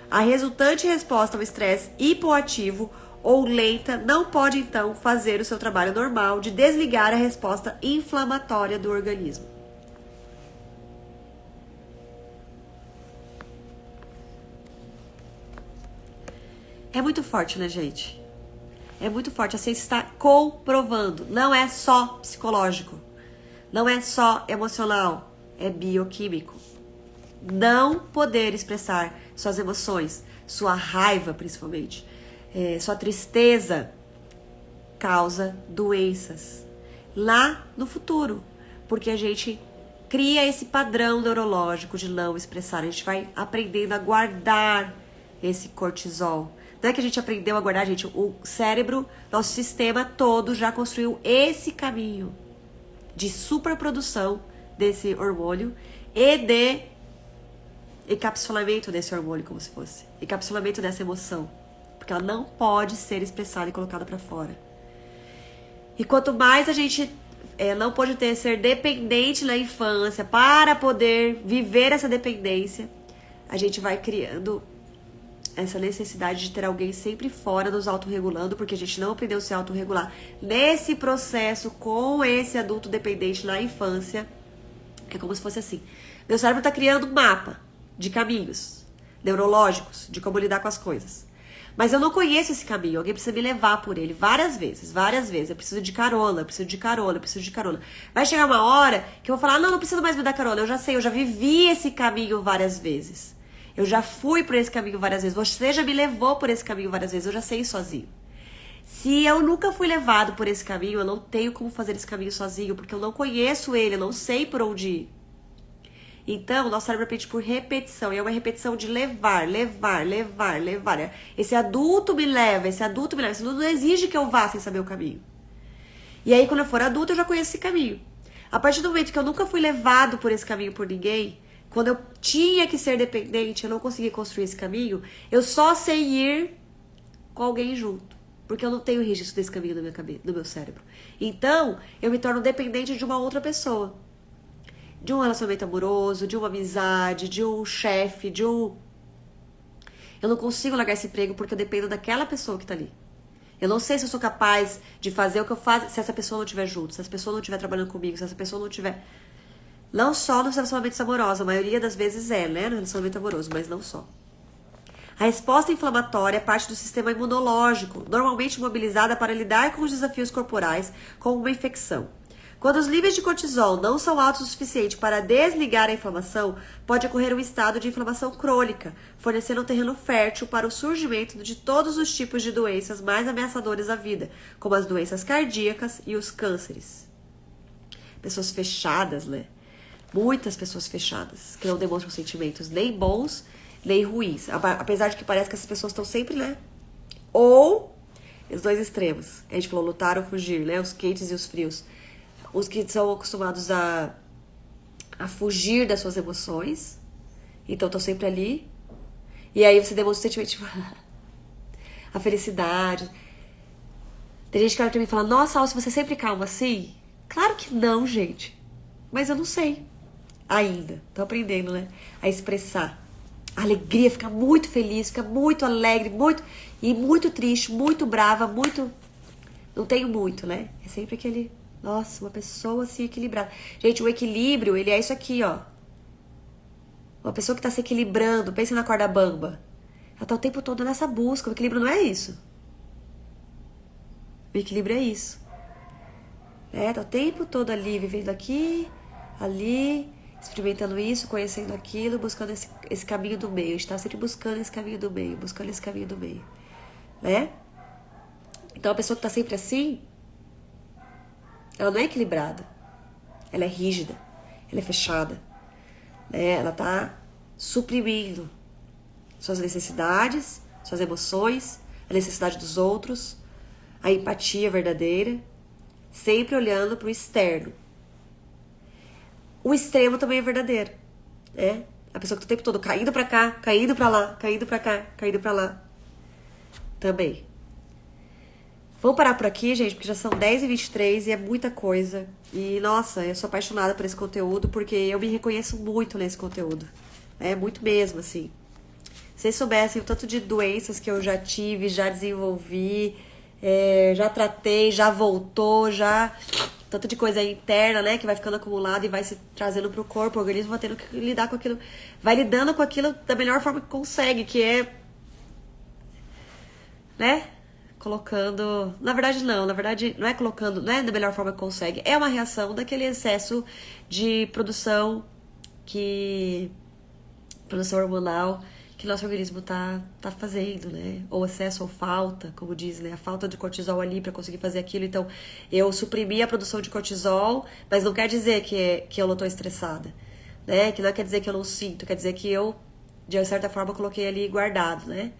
A resultante resposta ao estresse hipoativo ou lenta não pode, então, fazer o seu trabalho normal de desligar a resposta inflamatória do organismo. É muito forte, né, gente? É muito forte. A ciência está comprovando. Não é só psicológico. Não é só emocional. É bioquímico. Não poder expressar suas emoções, sua raiva principalmente, sua tristeza, causa doenças lá no futuro. Porque a gente cria esse padrão neurológico de não expressar. A gente vai aprendendo a guardar esse cortisol. Não é que a gente aprendeu a guardar, gente. O cérebro, nosso sistema todo já construiu esse caminho de superprodução desse hormônio e de encapsulamento desse hormônio, como se fosse. Encapsulamento dessa emoção. Porque ela não pode ser expressada e colocada pra fora. E quanto mais a gente não pode ser dependente na infância para poder viver essa dependência, a gente vai criando essa necessidade de ter alguém sempre fora nos autorregulando, porque a gente não aprendeu a se autorregular. Nesse processo, com esse adulto dependente na infância, é como se fosse assim. Meu cérebro tá criando um mapa de caminhos neurológicos, de como lidar com as coisas. Mas eu não conheço esse caminho, alguém precisa me levar por ele várias vezes. Eu preciso de carona, eu preciso de carona, eu preciso de carona. Vai chegar uma hora que eu vou falar, não preciso mais me dar carona, eu já sei, eu já vivi esse caminho várias vezes. Eu já fui por esse caminho várias vezes, você já me levou por esse caminho várias vezes, eu já sei sozinho. Se eu nunca fui levado por esse caminho, eu não tenho como fazer esse caminho sozinho, porque eu não conheço ele, eu não sei por onde ir. Então, o nosso cérebro aprende por repetição. E é uma repetição de levar. Esse adulto me leva. Esse adulto não exige que eu vá sem saber o caminho. E aí, quando eu for adulto, eu já conheço esse caminho. A partir do momento que eu nunca fui levado por esse caminho por ninguém, quando eu tinha que ser dependente, eu não consegui construir esse caminho, eu só sei ir com alguém junto. Porque eu não tenho registro desse caminho no meu cérebro. Então, eu me torno dependente de uma outra pessoa. De um relacionamento amoroso, de uma amizade, de um chefe, Eu não consigo largar esse emprego porque eu dependo daquela pessoa que tá ali. Eu não sei se eu sou capaz de fazer o que eu faço se essa pessoa não estiver junto, se essa pessoa não estiver trabalhando comigo, se essa pessoa não estiver... Não só nos relacionamentos amorosos, a maioria das vezes né, no relacionamento amoroso, mas não só. A resposta inflamatória é parte do sistema imunológico, normalmente mobilizada para lidar com os desafios corporais, como uma infecção. Quando os níveis de cortisol não são altos o suficiente para desligar a inflamação, pode ocorrer um estado de inflamação crônica, fornecendo um terreno fértil para o surgimento de todos os tipos de doenças mais ameaçadoras à vida, como as doenças cardíacas e os cânceres. Pessoas fechadas, né? Muitas pessoas fechadas, que não demonstram sentimentos nem bons, nem ruins. Apesar de que parece que essas pessoas estão sempre, né? Ou os dois extremos. A gente falou lutar ou fugir, né? Os quentes e os frios. Os que são acostumados a fugir das suas emoções. Então estão sempre ali. E aí você demonstra o sentimento, tipo, a felicidade. Tem gente que olha pra mim e fala, nossa, Alce, você sempre calma assim? Claro que não, gente. Mas eu não sei. Ainda. Tô aprendendo, né? A expressar. A alegria, ficar muito feliz, ficar muito alegre, muito triste, muito brava, muito... Não tenho muito, né? É sempre aquele... Nossa, uma pessoa assim equilibrada. Gente, o equilíbrio, ele é isso aqui, ó. Uma pessoa que tá se equilibrando, pensa na corda bamba. Ela tá o tempo todo nessa busca. O equilíbrio não é isso. O equilíbrio é isso. Tá o tempo todo ali, vivendo aqui, ali, experimentando isso, conhecendo aquilo, buscando esse caminho do meio. A gente tá sempre buscando esse caminho do meio, né? Então, a pessoa que tá sempre assim, ela não é equilibrada. Ela é rígida. Ela é fechada. Né? Ela tá suprimindo suas necessidades, suas emoções, a necessidade dos outros, a empatia verdadeira, sempre olhando pro externo. O extremo também é verdadeiro. Né? A pessoa que tá o tempo todo caindo pra cá, caindo pra lá, caindo pra cá, caindo pra lá. Também. Vamos parar por aqui, gente, porque já são 10h23 e é muita coisa. E, nossa, eu sou apaixonada por esse conteúdo, porque eu me reconheço muito nesse conteúdo. É muito mesmo, assim. Se vocês soubessem o tanto de doenças que eu já tive, já desenvolvi, já tratei, já voltou, tanto de coisa interna, né, que vai ficando acumulada e vai se trazendo pro corpo, o organismo vai tendo que lidar com aquilo, vai lidando com aquilo da melhor forma que consegue, que é, né, colocando... Na verdade, não é colocando, não é da melhor forma que consegue. É uma reação daquele excesso de produção hormonal que que nosso organismo tá fazendo, né? Ou excesso ou falta, como diz, né? A falta de cortisol ali para conseguir fazer aquilo. Então, eu suprimi a produção de cortisol, mas não quer dizer que eu não tô estressada, né? Que não quer dizer que eu não sinto, quer dizer que eu, de certa forma, coloquei ali guardado, né?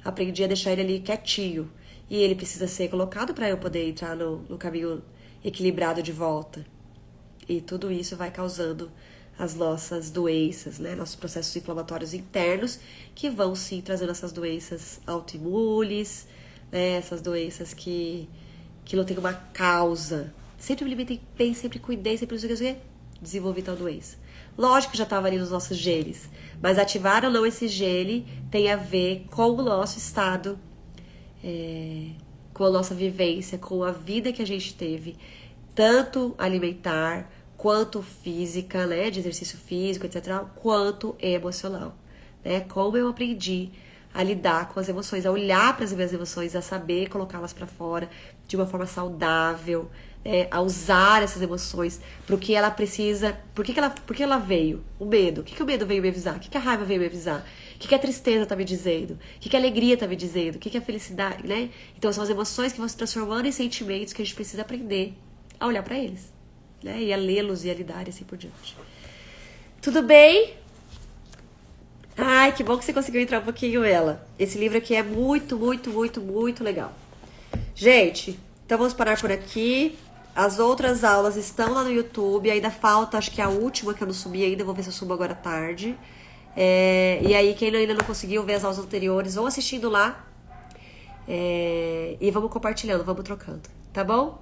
Aprendi a deixar ele ali quietinho. E ele precisa ser colocado para eu poder entrar no caminho equilibrado de volta. E tudo isso vai causando as nossas doenças, né? Nossos processos inflamatórios internos, que vão sim trazendo essas doenças autoimunes, né? Essas doenças que não tem uma causa. Sempre me alimentei bem, sempre cuidei, sempre não sei o que, desenvolvi tal doença. Lógico que já estava ali nos nossos genes, mas ativar ou não esse gene tem a ver com o nosso estado, com a nossa vivência, com a vida que a gente teve, tanto alimentar, quanto física, né, de exercício físico, etc., quanto emocional, né, como eu aprendi a lidar com as emoções, a olhar para as minhas emoções, a saber colocá-las para fora de uma forma saudável, a usar essas emoções para o que ela precisa, por que ela veio, o medo, o que o medo veio me avisar, o que a raiva veio me avisar, o que a tristeza tá me dizendo, o que a alegria tá me dizendo, o que a felicidade, né? Então são as emoções que vão se transformando em sentimentos que a gente precisa aprender a olhar para eles, né? E a lê-los e a lidar e assim por diante. Tudo bem? Ai, que bom que você conseguiu entrar um pouquinho ela. Esse livro aqui é muito, muito, muito, muito legal. Gente, então vamos parar por aqui. As outras aulas estão lá no YouTube. Ainda falta, acho que a última que eu não subi ainda. Vou ver se eu subo agora à tarde. E aí, quem ainda não conseguiu ver as aulas anteriores, vão assistindo lá. E vamos compartilhando, vamos trocando. Tá bom?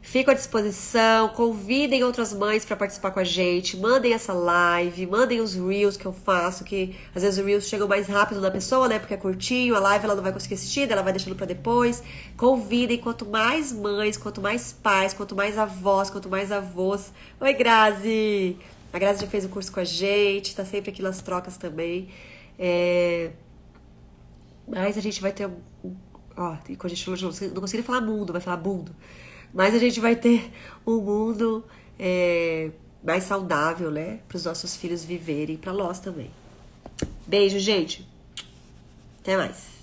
Fico à disposição, convidem outras mães para participar com a gente, mandem essa live, mandem os reels que eu faço, que às vezes os reels chegam mais rápido na pessoa, né, porque é curtinho, a live ela não vai conseguir assistir, ela vai deixando para depois. Convidem, quanto mais mães, quanto mais pais, quanto mais avós, quanto mais avós. Oi, Grazi! A Grazi já fez o curso com a gente, tá sempre aqui nas trocas também. Mas a gente vai ter ó, quando a gente não consigo falar mundo, vai falar mundo. Mas a gente vai ter um mundo mais saudável, né? Para os nossos filhos viverem, para nós também. Beijo, gente. Até mais.